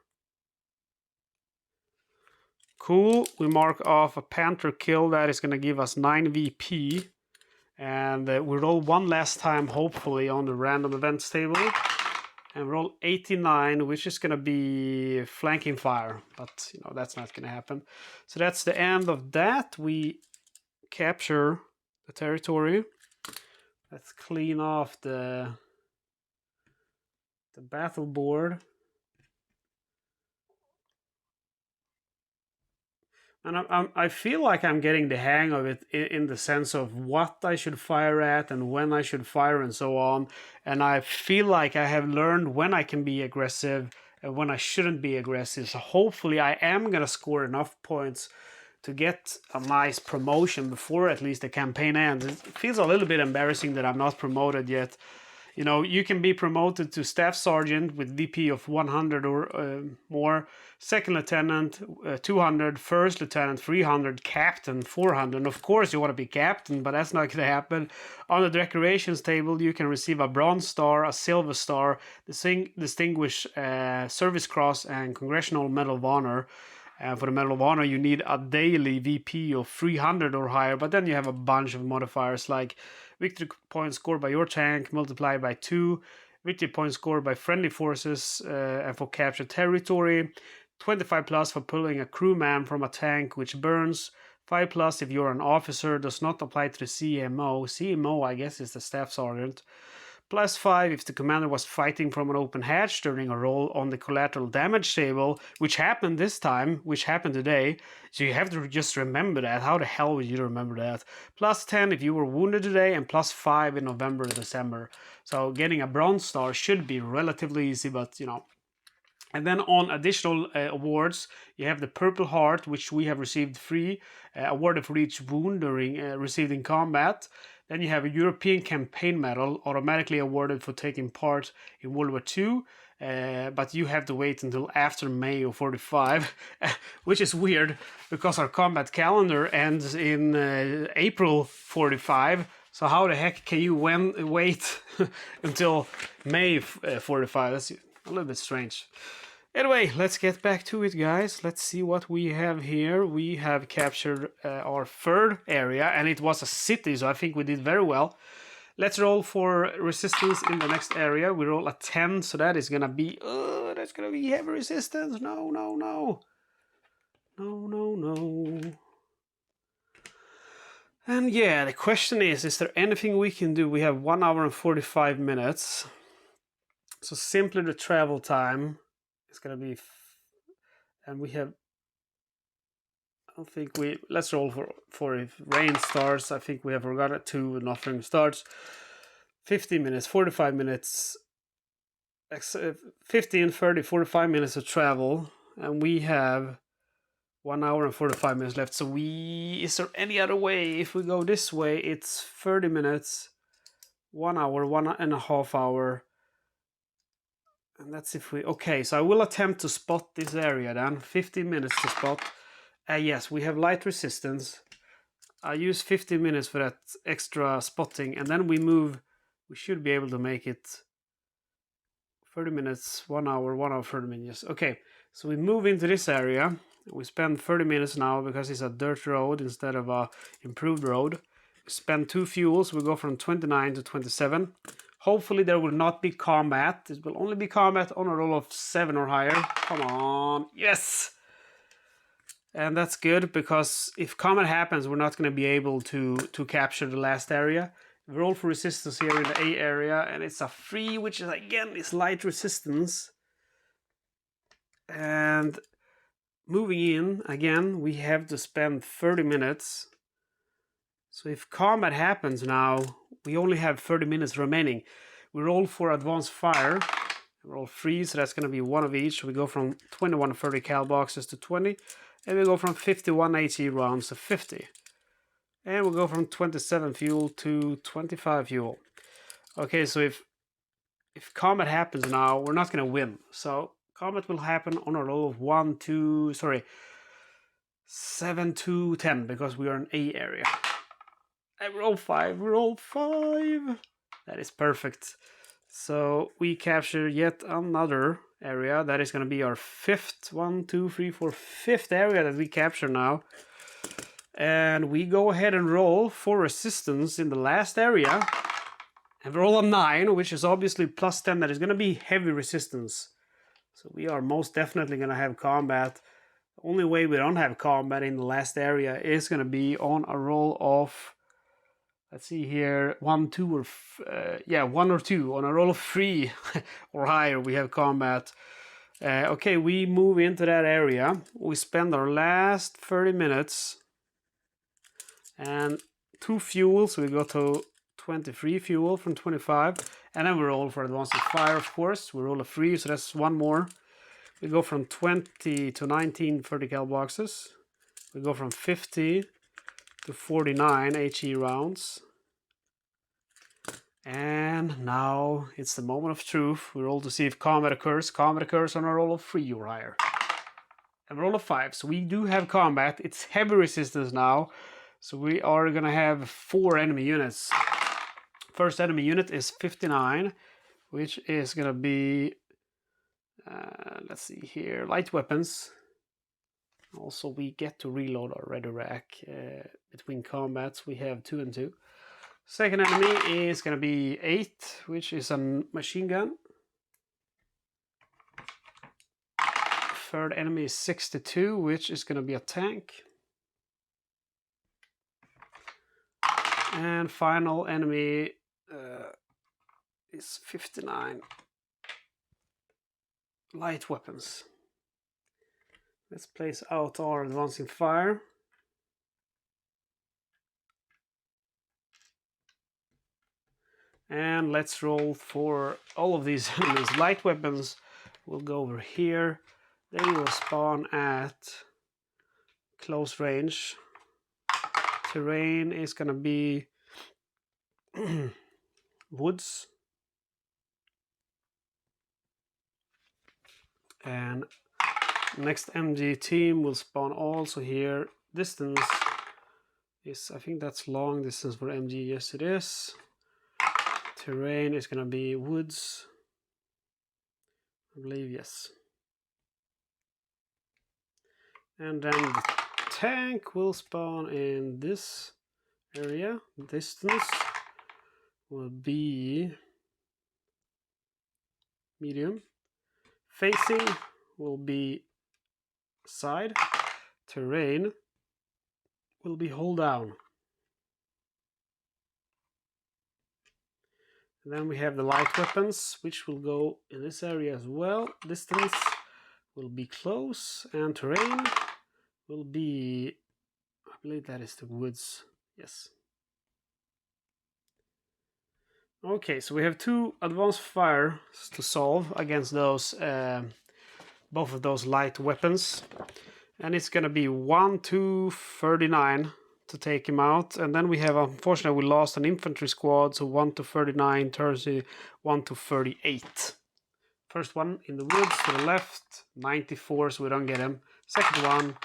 Cool, we mark off a Panther kill. That is going to give us 9 VP. And we roll one last time, hopefully, on the random events table. And roll 89, which is going to be flanking fire. But, you know, that's not going to happen. So that's the end of that. We capture the territory. Let's clean off the battle board. And I feel like I'm getting the hang of it in the sense of what I should fire at and when I should fire and so on. And I feel like I have learned when I can be aggressive and when I shouldn't be aggressive. So hopefully I am going to score enough points to get a nice promotion before at least the campaign ends. It feels a little bit embarrassing that I'm not promoted yet. You know, you can be promoted to Staff Sergeant with VP of 100 or more, Second Lieutenant 200, First Lieutenant 300, Captain 400. And of course you want to be Captain, but that's not going to happen. On the decorations table, you can receive a Bronze Star, a Silver Star, Distinguished Service Cross, and Congressional Medal of Honor. For the Medal of Honor, you need a daily VP of 300 or higher, but then you have a bunch of modifiers like victory points scored by your tank multiplied by 2, victory points scored by friendly forces and for captured territory, 25 plus for pulling a crewman from a tank which burns, 5 plus if you're an officer, does not apply to the CMO. CMO, I guess, is the Staff Sergeant. +5 if the commander was fighting from an open hatch during a roll on the collateral damage table, which happened this time, which happened today. So you have to just remember that. How the hell would you remember that? +10 if you were wounded today, and +5 in November and December. So getting a Bronze Star should be relatively easy, but you know. And then on additional awards, you have the Purple Heart, which we have received free, awarded for each wound during received in combat. Then you have a European Campaign Medal, automatically awarded for taking part in World War II, but you have to wait until after May of 45, which is weird because our combat calendar ends in April 45. So how the heck can you wait until May 45? That's a little bit strange. Anyway, let's get back to it, guys. Let's see what we have here. We have captured our third area, and it was a city, so I think we did very well. Let's roll for resistance in the next area. We roll a 10, so that is gonna be heavy resistance. No, no, no. No, no, no. And yeah, the question is there anything we can do? We have 1 hour and 45 minutes. So simply the travel time is gonna be, and we have, I don't think we, let's roll for if rain starts. I think we have forgot it too, nothing starts. 50 minutes, 45 minutes, 15, 30, 45 minutes of travel, and we have 1 hour and 45 minutes left. So is there any other way? If we go this way, it's 30 minutes, 1 hour, 1.5 hours. And that's if we, okay, so I will attempt to spot this area then. 15 minutes to spot. Yes, we have light resistance. I use 15 minutes for that extra spotting, and then we move. We should be able to make it 30 minutes, 1 hour, 1 hour, 30 minutes. Okay, so we move into this area. We spend 30 minutes now because it's a dirt road instead of a improved road. We spend 2 fuels. We go from 29 to 27. Hopefully there will not be combat. It will only be combat on a roll of 7 or higher. Come on. Yes! And that's good, because if combat happens, we're not going to be able to capture the last area. We roll for resistance here in the A area, and it's a 3, which is, again, is light resistance. And moving in, again, we have to spend 30 minutes. So if combat happens now, We only have 30 minutes remaining. We roll for advanced fire. Roll 3, so that's going to be 1 of each. We go from 21 30 cal boxes to 20. And we go from 51 HE rounds to 50. And we'll go from 27 fuel to 25 fuel. Okay, so if combat happens now, we're not going to win. So combat will happen on a roll of 7 to 10, because we are in A area. And roll 5, roll 5. That is perfect. So we capture yet another area. That is going to be our fifth, 1, 2, 3, 4, fifth area that we capture now. And we go ahead and roll for resistance in the last area. And roll a 9, which is obviously plus 10. That is going to be heavy resistance. So we are most definitely going to have combat. The only way we don't have combat in the last area is going to be on a roll of, let's see here, 1, 2, or 1 or 2. On a roll of 3 or higher, we have combat. Okay, we move into that area. We spend our last 30 minutes and 2 fuel, so we go to 23 fuel from 25, and then we roll for advanced fire, of course. We roll a 3, so that's 1 more. We go from 20 to 19 30 cal boxes. We go from 50 to 49 HE rounds. And now it's the moment of truth. We roll to see if combat occurs. Combat occurs on a roll of 3 or higher. And roll of 5. So we do have combat. It's heavy resistance now. So we are going to have 4 enemy units. First enemy unit is 59, which is going to be, let's see here, light weapons. Also, we get to reload our ready rack between combats. We have 2 and 2. Second enemy is going to be 8, which is a machine gun. Third enemy is 62, which is going to be a tank. And final enemy is 59. Light weapons. Let's place out our advancing fire. And let's roll for all of these enemies. Light weapons will go over here. They will spawn at close range. Terrain is going to be woods. And next MG team will spawn also here. Distance is, I think that's long distance for MG. Yes, it is. Terrain is going to be woods. I believe, yes. And then the tank will spawn in this area. Distance will be medium. Facing will be side. Terrain will be hold down. And then we have the light weapons, which will go in this area as well. Distance will be close, and terrain will be, I believe that is the woods. Yes. Okay, so we have 2 advanced fires to solve against those, both of those light weapons. And it's going to be 1 to 39 to take him out. And then we have, unfortunately, we lost an infantry squad, so 1 to 39 turns to 1 to 38. First one in the woods to the left, 94, so we don't get him. Second one,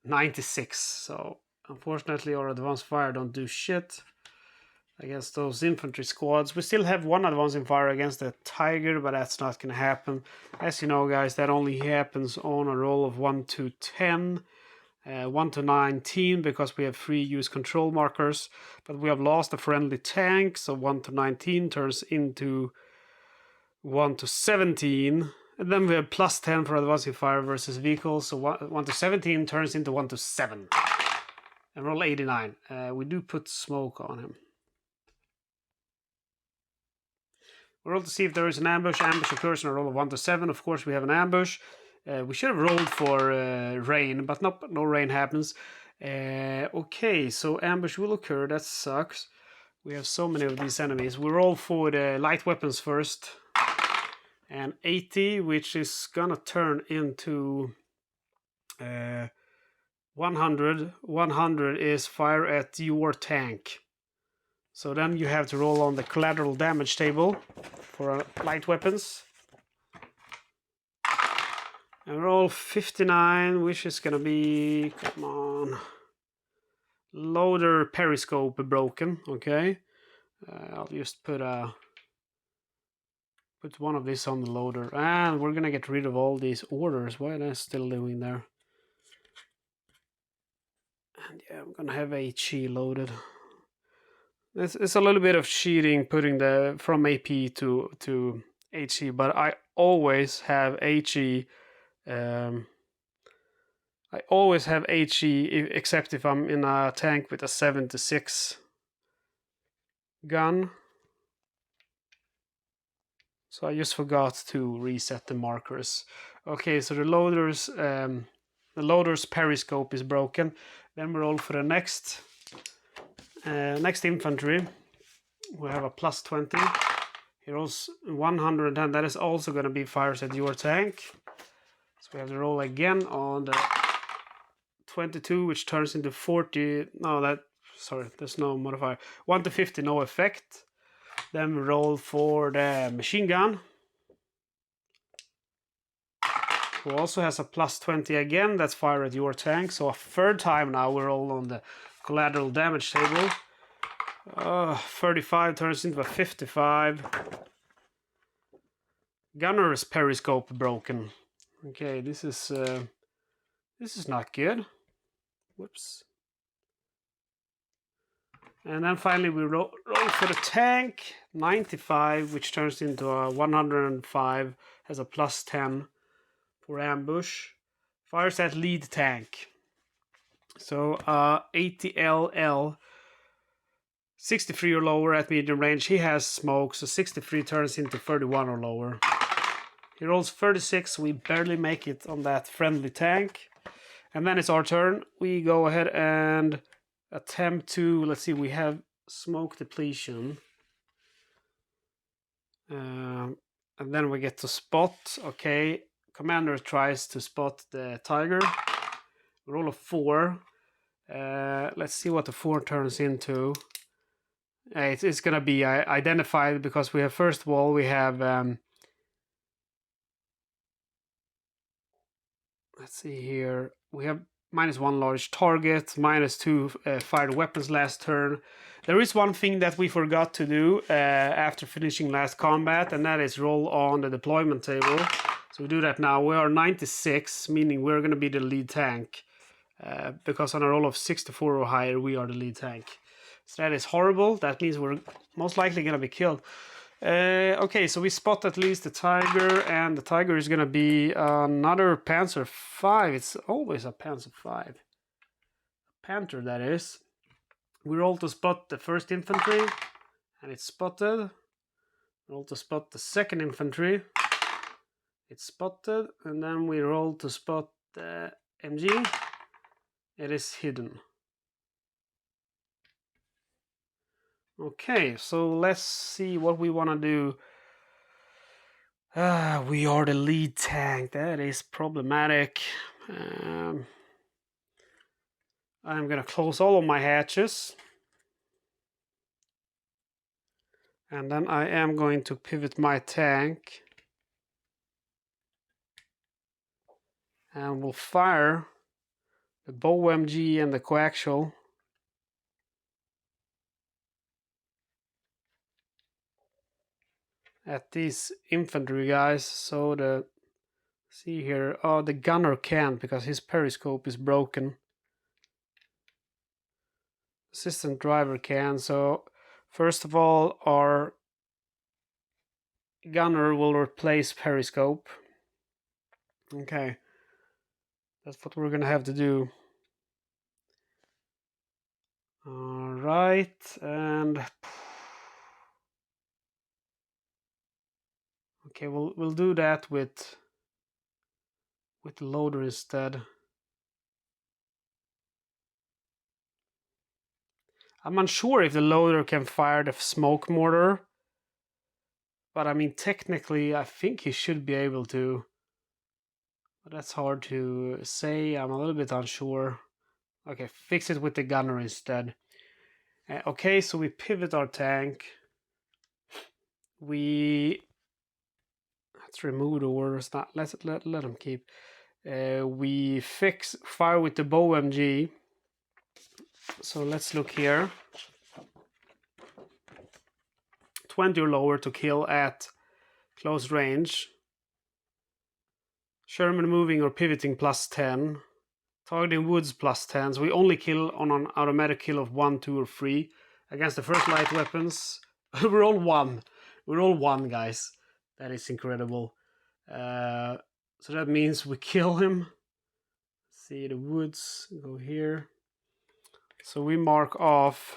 96. So unfortunately our advanced fire don't do shit against those infantry squads. We still have 1 advancing fire against the tiger, but that's not going to happen. As you know, guys, that only happens on a roll of 1 to 10. 1 to 19 because we have 3 use control markers, but we have lost a friendly tank, so 1 to 19 turns into 1 to 17, and then we have plus 10 for advancing fire versus vehicles, so 1 to 17 turns into 1 to 7. And roll 89. We do put smoke on him. We roll to see if there is an ambush. Ambush occurs on a roll of 1 to 7. Of course, we have an ambush. We should have rolled for rain, but no rain happens. Okay, so ambush will occur. That sucks. We have so many of these enemies. We roll for the light weapons first. And 80, which is gonna turn into 100. 100 is fire at your tank. So then you have to roll on the collateral damage table for light weapons. And roll 59, which is gonna be, come on, loader periscope broken. Okay, I'll just put one of these on the loader, and we're gonna get rid of all these orders. Why are they still doing there? And yeah, I'm gonna have HE loaded. It's a little bit of cheating putting the from AP to HE, but I always have HE. I always have HE except if I'm in a tank with a 7-6 gun. So I just forgot to reset the markers. Okay, so the loader's periscope is broken. Then we roll for the next infantry. We have a plus 20. He rolls 110. That is also going to be fires at your tank. So we have to roll again on the 22, which turns into 40. No, sorry, there's no modifier. 1 to 50, no effect. Then we roll for the machine gun, who also has a plus 20 again. That's fire at your tank. So a third time now we roll on the collateral damage table. 35 turns into a 55. Gunner's periscope broken. Okay, this is not good. Whoops. And then finally we roll for the tank. 95, which turns into a 105, has a plus 10 for ambush. Fires at lead tank. So 80 LL, 63 or lower at medium range. He has smoke, so 63 turns into 31 or lower. He rolls 36, we barely make it on that friendly tank. And then it's our turn. We go ahead and attempt to, let's see, we have smoke depletion. And then we get to spot. Okay, commander tries to spot the tiger. Roll a 4. Let's see what the 4 turns into. It's gonna be identified because we have, first of all, we have let's see here, we have -1 large target, -2 fired weapons last turn. There is one thing that we forgot to do after finishing last combat, and that is roll on the deployment table. So we do that now. We are 96, meaning we're going to be the lead tank. Because on a roll of 64 or higher, we are the lead tank. So that is horrible. That means we're most likely going to be killed. Okay, so we spot at least the tiger, and the tiger is going to be another Panzer 5. It's always a Panzer 5. Panther, that is. We roll to spot the first infantry, and it's spotted. Roll to spot the second infantry. It's spotted, and then we roll to spot the MG. It is hidden. Okay, so let's see what we want to do. We are the lead tank. That is problematic. I'm gonna close all of my hatches. And then I am going to pivot my tank. And we'll fire the bow MG and the coaxial. At these infantry guys. So the, see here, oh, the gunner can't because his periscope is broken. Assistant driver can. So first of all, our gunner will replace periscope. Okay, that's what we're gonna have to do. All right, and okay, we'll do that with the loader instead. I'm unsure if the loader can fire the smoke mortar. But I mean, technically, I think he should be able to. But that's hard to say. I'm a little bit unsure. Okay, fix it with the gunner instead. Okay, so we pivot our tank. Let's remove the orders. Let them keep. We fire with the bow MG. So let's look here. 20 or lower to kill at close range. Sherman moving or pivoting plus 10. Targeting woods plus 10. So we only kill on an automatic kill of 1, 2, or 3. Against the first light weapons. We're all 1. We're all 1, guys. That is incredible. So that means we kill him. See the woods. Go here. So we mark off.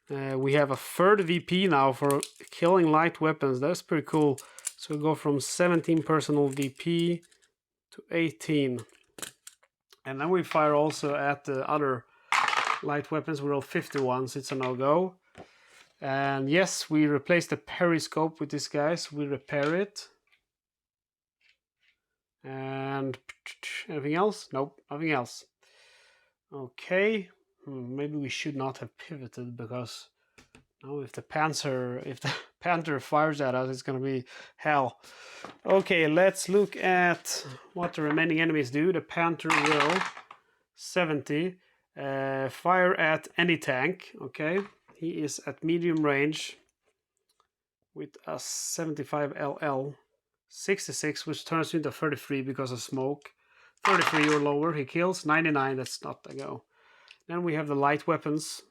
We have a third VP now for killing light weapons. That's pretty cool. So we go from 17 personal VP to 18. And then we fire also at the other light weapons. We roll 51, so it's a no-go. And yes, we replace the periscope with this guy, so we repair it. And anything else? Nope, nothing else. Okay, maybe we should not have pivoted, because now if the Panther fires at us, it's gonna be hell. Okay, let's look at what the remaining enemies do. The Panther will 70 fire at any tank. Okay, he is at medium range with a 75 LL. 66, which turns into 33 because of smoke. 33 or lower, he kills. 99, that's not a go. Then we have the light weapons.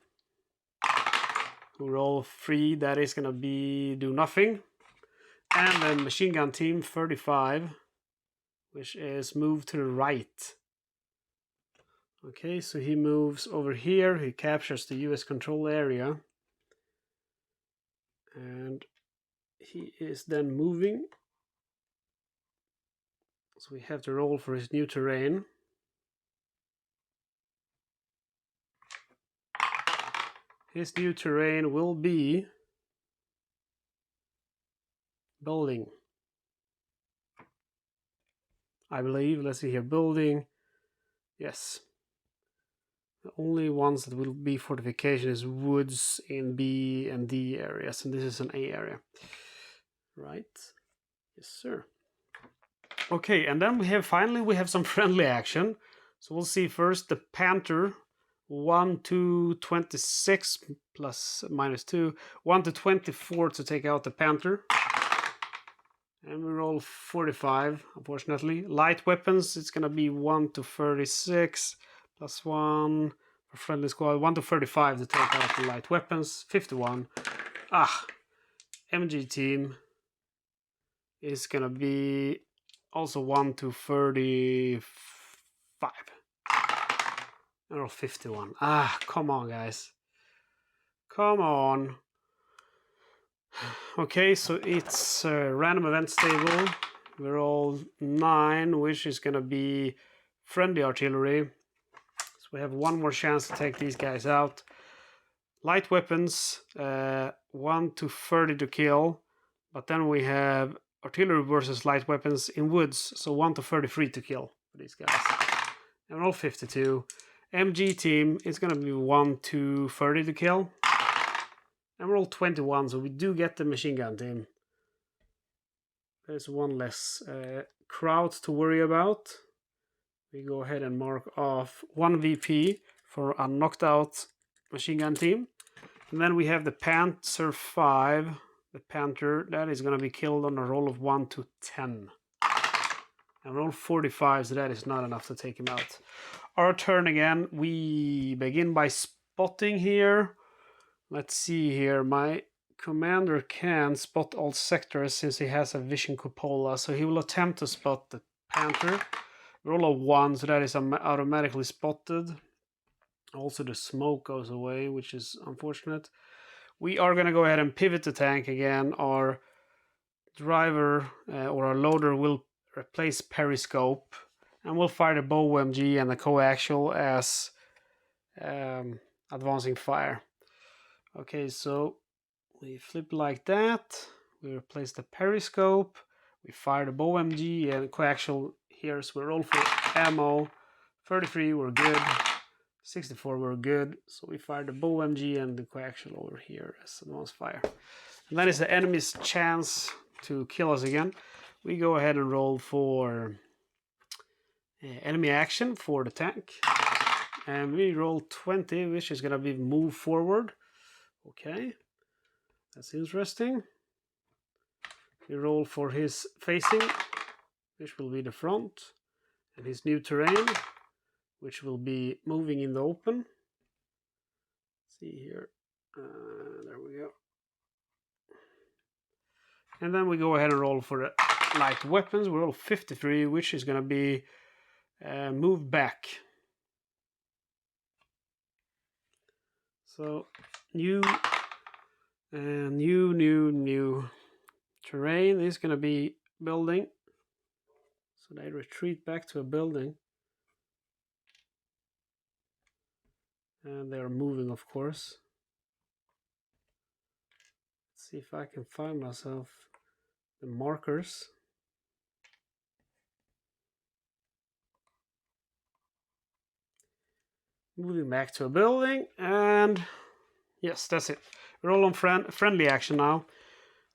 We roll 3, that is gonna do nothing. And then machine gun team 35, which is moved to the right. Okay, so he moves over here, he captures the US control area. And he is then moving. So we have to roll for his new terrain. His new terrain will be building, I believe. Let's see here, building. Yes. The only ones that will be fortification is woods in B and D areas, and this is an A area. Right? Yes, sir. Okay, and then we have some friendly action. So we'll see first the Panther. 1 to 26 plus -2. 1 to 24 to take out the Panther. And we roll 45, unfortunately. Light weapons, it's gonna be 1 to 36 plus 1 for friendly squad. 1 to 35 to take out the light weapons. 51. MG team is gonna be also 1 to 35. And roll 51. Come on, guys. Come on. Okay, so it's random event stable. We roll 9, which is gonna be friendly artillery. So we have one more chance to take these guys out. Light weapons, 1 to 30 to kill. But then we have artillery versus light weapons in woods. So 1 to 33 to kill for these guys. And roll 52. MG team is gonna be 1 to 30 to kill. And roll 21, so we do get the machine gun team. There's one less crowd to worry about. We go ahead and mark off 1 VP for a knocked out machine gun team. And then we have the Panther 5, the Panther, that is going to be killed on a roll of 1 to 10. And roll 45, so that is not enough to take him out. Our turn again. We begin by spotting here. Let's see here. My commander can spot all sectors since he has a vision cupola. So he will attempt to spot the Panther. Roll a 1, so that is automatically spotted. Also the smoke goes away, which is unfortunate. We are going to go ahead and pivot the tank again. Our driver or our loader will replace periscope. And we'll fire the bow MG and the coaxial as a advancing fire. Okay, so we flip like that. We replace the periscope. We fire the bow MG and coaxial here, so we roll for ammo. 33, we're good. 64, we're good. So we fire the bow MG and the coaxial over here as advanced fire. And that is the enemy's chance to kill us again. We go ahead and roll for enemy action for the tank. And we roll 20, which is going to be move forward. Okay, that's interesting. We roll for his facing, which will be the front, and his new terrain, which will be moving in the open. Let's see here, there we go. And then we go ahead and roll for the light weapons. We roll 53, which is going to be moved back. So new terrain is going to be building. So they retreat back to a building. And they are moving, of course. Let's see if I can find myself the markers. Moving back to a building, and yes, that's it. Roll on friendly action now.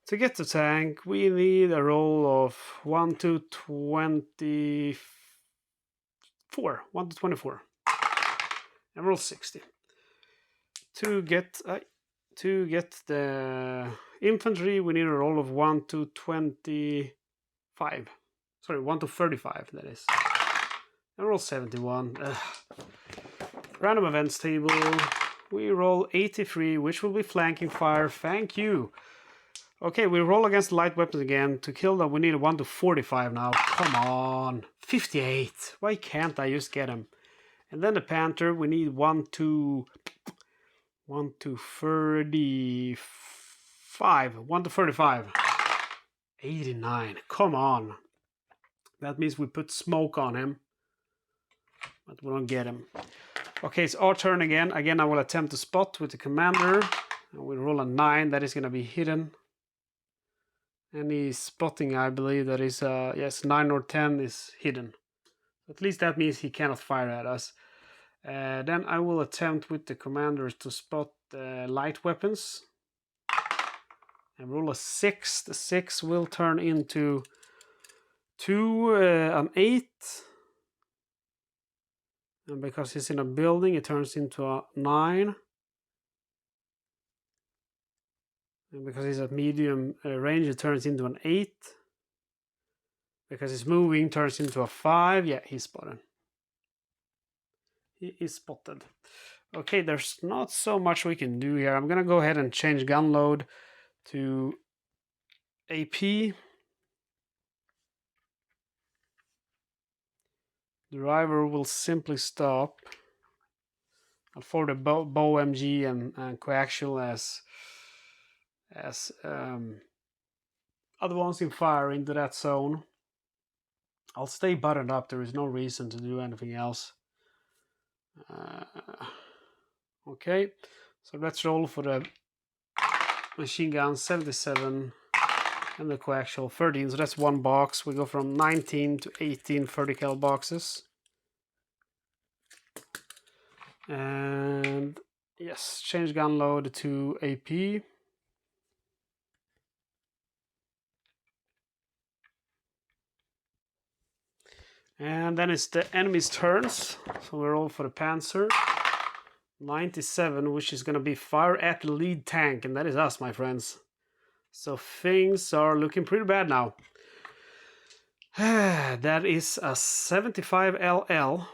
To get the tank, we need a roll of 1 to 24. 1 to 24. And roll 60. To get the infantry, we need a roll of 1 to 25. Sorry, 1 to 35, that is. And roll 71. Random events table. We roll 83, which will be flanking fire. Thank you. Okay, we roll against light weapons again. To kill them, we need a 1 to 45 now. Come on. 58. Why can't I just get him? And then the Panther, we need 1 to 35. 1 to 35. 89. Come on. That means we put smoke on him. But we don't get him. Okay, it's our turn again. Again, I will attempt to spot with the commander. And we roll a 9. That is going to be hidden. Any spotting, I believe, that is, yes, 9 or 10 is hidden. At least that means he cannot fire at us. Then I will attempt with the commanders to spot light weapons. And roll a 6. The 6 will turn into an 8. And because he's in a building, it turns into a 9. And because he's at medium range, it turns into an 8. Because he's moving, turns into a 5. Yeah, he's spotted. He is spotted. Okay, there's not so much we can do here. I'm going to go ahead and change gun load to AP. Driver will simply stop. I'll for the bow MG and coaxial as advancing fire into that zone. I'll stay buttoned up. There is no reason to do anything else. Okay, so let's roll for the machine gun 77 and the coaxial 13. So that's one box. We go from 19 to 18 vertical boxes. And yes, change gun load to AP. And then it's the enemy's turns. So we're all for the Panzer. 97, which is going to be fire at the lead tank. And that is us, my friends. So things are looking pretty bad now. That is a 75 LL.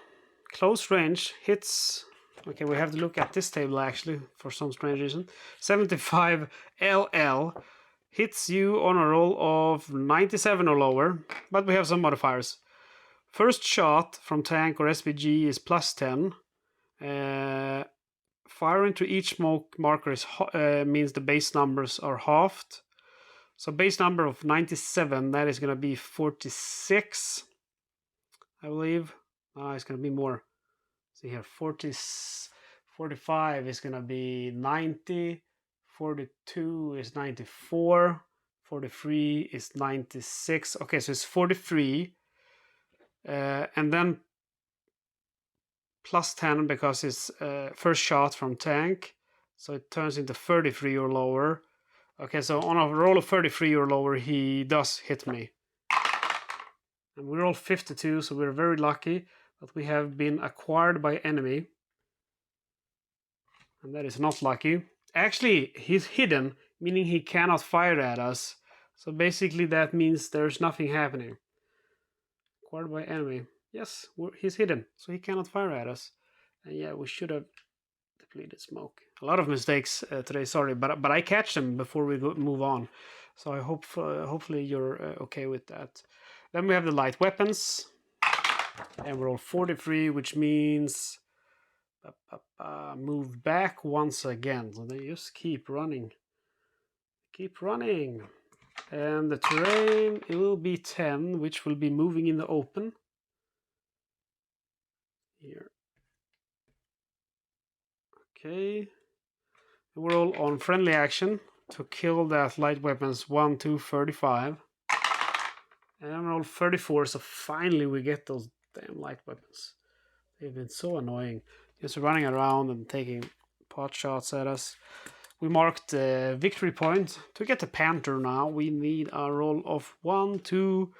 Close range hits. Okay, we have to look at this table actually for some strange reason. 75 LL hits you on a roll of 97 or lower. But we have some modifiers. First shot from tank or SPG is +10. Fire into each smoke marker is means the base numbers are halved. So base number of 97, that is going to be 46, I believe. It's going to be more. See here, 45 is gonna be 90. 42 is 94. 43 is 96. Okay, so it's 43. And then plus 10 because it's first shot from tank. So it turns into 33 or lower. Okay, so on a roll of 33 or lower, he does hit me. And we roll 52, so we're very lucky. But we have been acquired by enemy. And that is not lucky. Actually, he's hidden, meaning he cannot fire at us. So basically that means there's nothing happening. Acquired by enemy. Yes, he's hidden, so he cannot fire at us. And yeah, we should have depleted smoke. A lot of mistakes today, sorry, but I catch them before we move on. So I hope hopefully you're okay with that. Then we have the light weapons. And we roll 43, which means move back once again. So they just keep running. Keep running. And the terrain, it will be 10, which will be moving in the open. Here. Okay. We're all on friendly action to kill that light weapons 1, 2, 35. And roll 34, so finally we get those damn light weapons. They've been so annoying. Just running around and taking pot shots at us. We marked the victory point. To get the Panther now, we need a roll of 1, 2,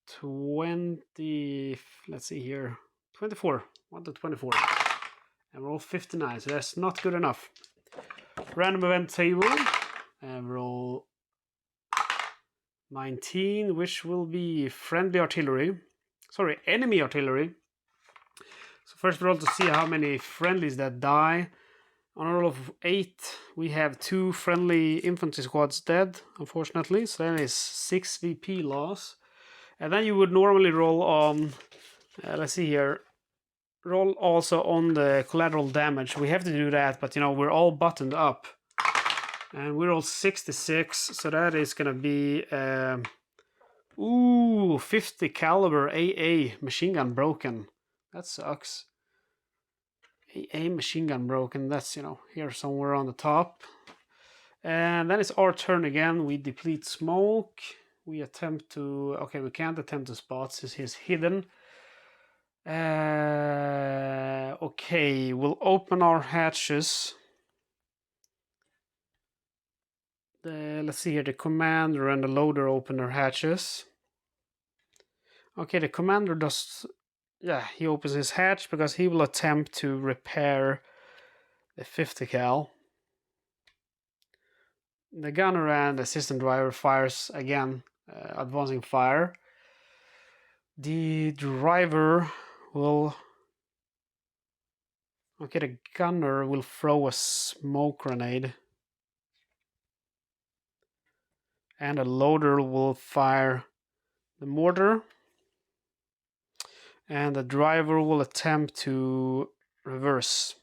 20. Let's see here. 24. 1 to 24. And roll 59, so that's not good enough. Random event table. And roll 19, which will be friendly artillery. Sorry, enemy artillery. So first we roll to see how many friendlies that die. On a roll of 8, we have 2 friendly infantry squads dead, unfortunately. So that is 6 VP loss. And then you would normally roll on, let's see here, roll also on the collateral damage. We have to do that, but you know, we're all buttoned up. And we roll 66, so that is gonna be 50 caliber AA machine gun broken. That sucks. AA machine gun broken. That's, you know, here somewhere on the top. And then it's our turn again. We deplete smoke. We attempt to. Okay, we can't attempt to spot since he's hidden. Okay, we'll open our hatches. Let's see here, the commander and the loader open their hatches. Okay, the commander does, yeah, he opens his hatch because he will attempt to repair the 50 cal. The gunner and assistant driver fires again, advancing fire. The driver will, okay, the gunner will throw a smoke grenade. And a loader will fire the mortar. And the driver will attempt to reverse.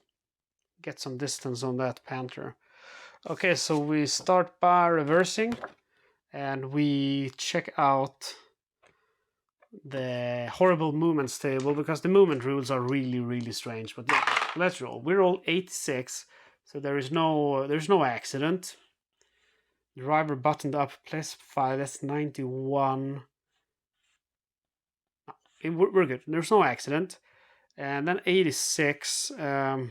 Get some distance on that Panther. Okay, so we start by reversing. And we check out the horrible movements table. Because the movement rules are really, really strange. But yeah, let's roll. We roll 86. So there's no accident. Driver buttoned up, +5, that's 91. No, we're good, there's no accident. And then 86, the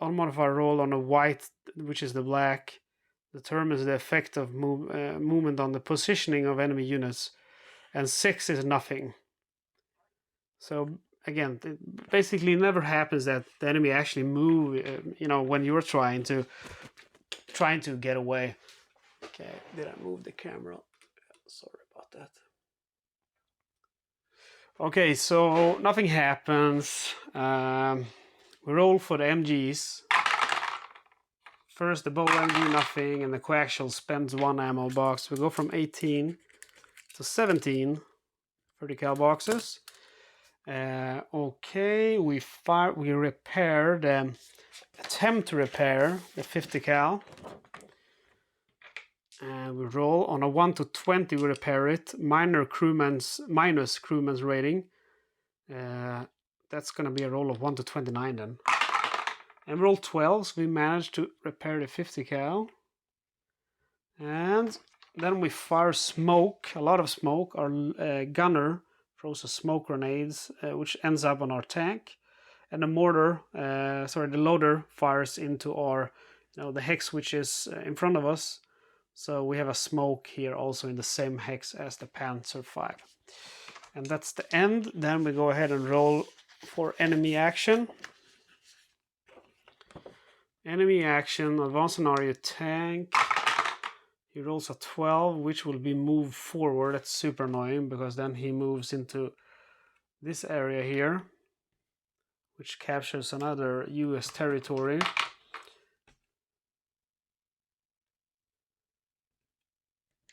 unmodified roll on a white, which is the black, determines the effect of movement on the positioning of enemy units. And 6 is nothing. So again, it basically never happens that the enemy actually move, you know, when you're trying to get away. Okay, did I move the camera? Sorry about that. Okay, so nothing happens. We roll for the MGs. First the bow MG, nothing, and the coaxial spends 1 ammo box. We go from 18 to 17 30 cal boxes. Okay, we repair the attempt to repair the 50 cal. And we roll on a 1 to 20. We repair it. Minus crewman's rating. that's gonna be a roll of 1 to 29 then. And we rolled 12, so we managed to repair the 50 cal. And then we fire smoke, a lot of smoke. Our gunner throws a smoke grenades, which ends up on our tank. And the mortar, the loader fires into our, the hex which is in front of us. So we have a smoke here also in the same hex as the Panzer V. And that's the end. Then we go ahead and roll for enemy action. Enemy action, advanced scenario tank. He rolls a 12, which will be moved forward. That's super annoying because then he moves into this area here, which captures another US territory.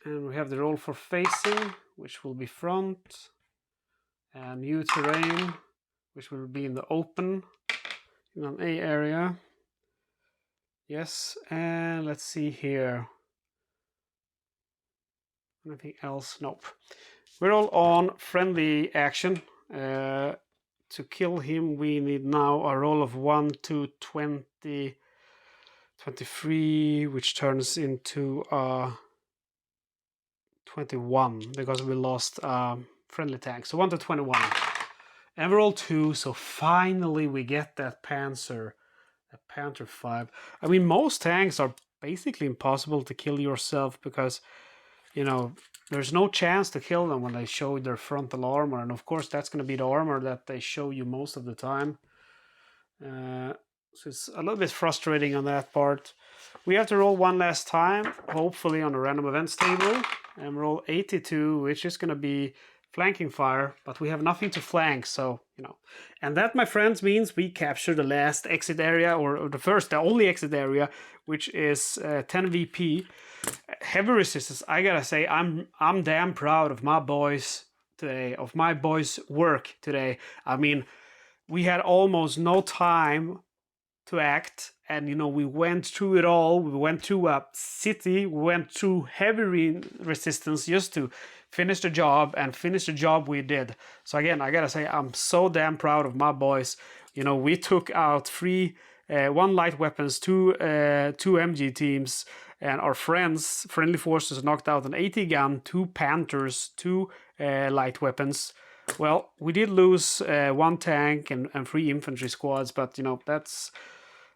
And we have the roll for facing, which will be front. And new terrain, which will be in the open, in an A area. Yes, and let's see here. Anything else? Nope. We're all on friendly action. To kill him, we need now a roll of 1 to 20, 23, which turns into 21 because we lost friendly tank. So 1 to 21. And we're all 2, so finally we get that Panzer, that Panther V. I mean, most tanks are basically impossible to kill yourself because, there's no chance to kill them when they show their frontal armor. And of course, that's going to be the armor that they show you most of the time. So it's a little bit frustrating on that part. We have to roll one last time, hopefully on the random events table. And roll 82, which is going to be flanking fire, but we have nothing to flank, so, And that, my friends, means we capture the last exit area, or the only exit area, which is 10 VP. Heavy resistance. I gotta say, I'm damn proud of my boys today, of my boys' work today. I mean, we had almost no time to act, and we went through it all. We went through a city, we went through heavy resistance just to finish the job, and finish the job we did. So again, I gotta say, I'm so damn proud of my boys. We took out 1 light weapons, 2 MG teams, and our friendly forces knocked out an AT gun, 2 Panthers, 2 light weapons. Well, we did lose 1 tank and 3 infantry squads, but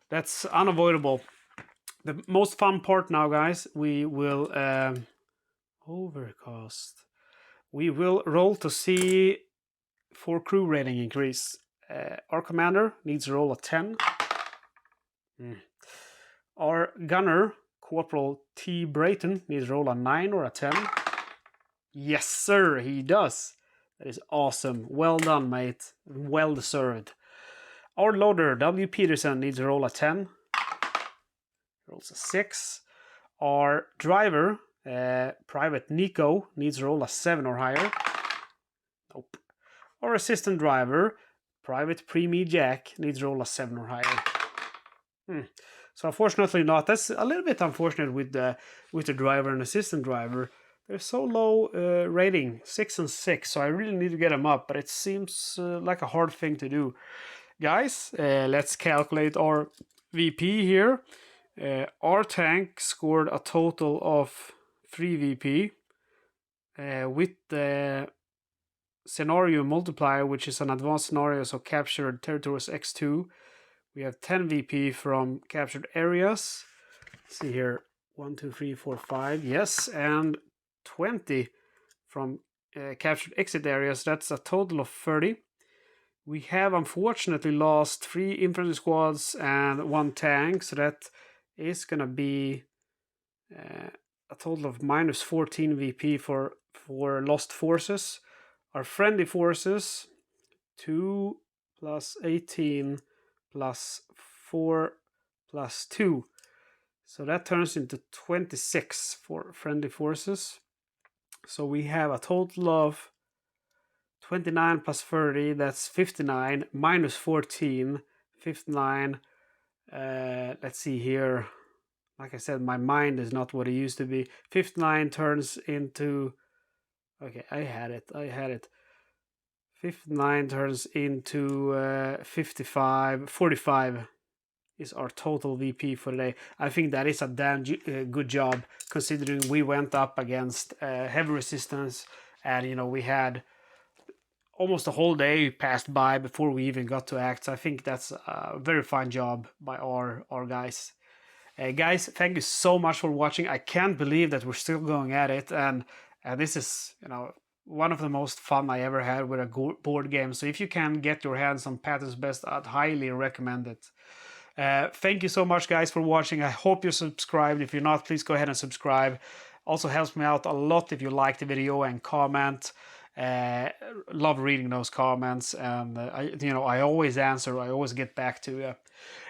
that's unavoidable. The most fun part now, guys, we will overcast. We will roll to see for crew rating increase. Our commander needs to roll a 10. Our gunner, Corporal T. Brayton, needs to roll a 9 or a 10. Yes, sir, he does. That is awesome. Well done, mate. Well deserved. Our loader, W. Peterson, needs to roll a 10. Rolls a 6. Our driver, Private Nico, needs to roll a 7 or higher. Nope. Our assistant driver, Private Preemie Jack, needs to roll a 7 or higher. So unfortunately not. That's a little bit unfortunate with the driver and assistant driver. They're so low rating, 6 and 6, so I really need to get them up, but it seems like a hard thing to do. Guys, let's calculate our VP here. Our tank scored a total of 3 VP. With the scenario multiplier, which is an advanced scenario, so captured territories X2, we have 10 VP from captured areas. Let's see here, 1, 2, 3, 4, 5, yes, and 20 from captured exit areas. That's a total of 30. We have unfortunately lost 3 infantry squads and 1 tank, so that is gonna be a total of minus 14 VP for lost forces. Our friendly forces, 2 plus 18 plus 4 plus 2. So that turns into 26 for friendly forces. So we have a total of 29 plus 30, that's 59, minus 14, 59. Let's see here. Like I said, my mind is not what it used to be. 59 turns into... Okay, I had it. 59 turns into 55, 45 is our total VP for today. I think that is a damn good job, considering we went up against heavy resistance, and you know, we had almost a whole day passed by before we even got to act. So I think that's a very fine job by our guys. Guys, thank you so much for watching. I can't believe that we're still going at it, and this is, you know, one of the most fun I ever had with a board game. So if you can get your hands on Patton's Best, I'd highly recommend it. Thank you so much, guys, for watching. I hope you're subscribed. If you're not, please go ahead and subscribe. Also helps me out a lot if you like the video and comment. Love reading those comments, and I always answer. I always get back to you.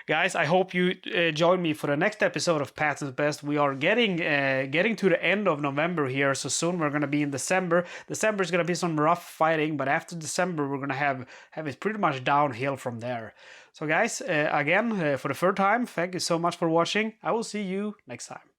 Guys, I hope you join me for the next episode of Patton's Best. We are getting to the end of November here, so soon we're going to be in December. December is going to be some rough fighting, but after December we're going to have it pretty much downhill from there. So guys, again, for the third time, thank you so much for watching. I will see you next time.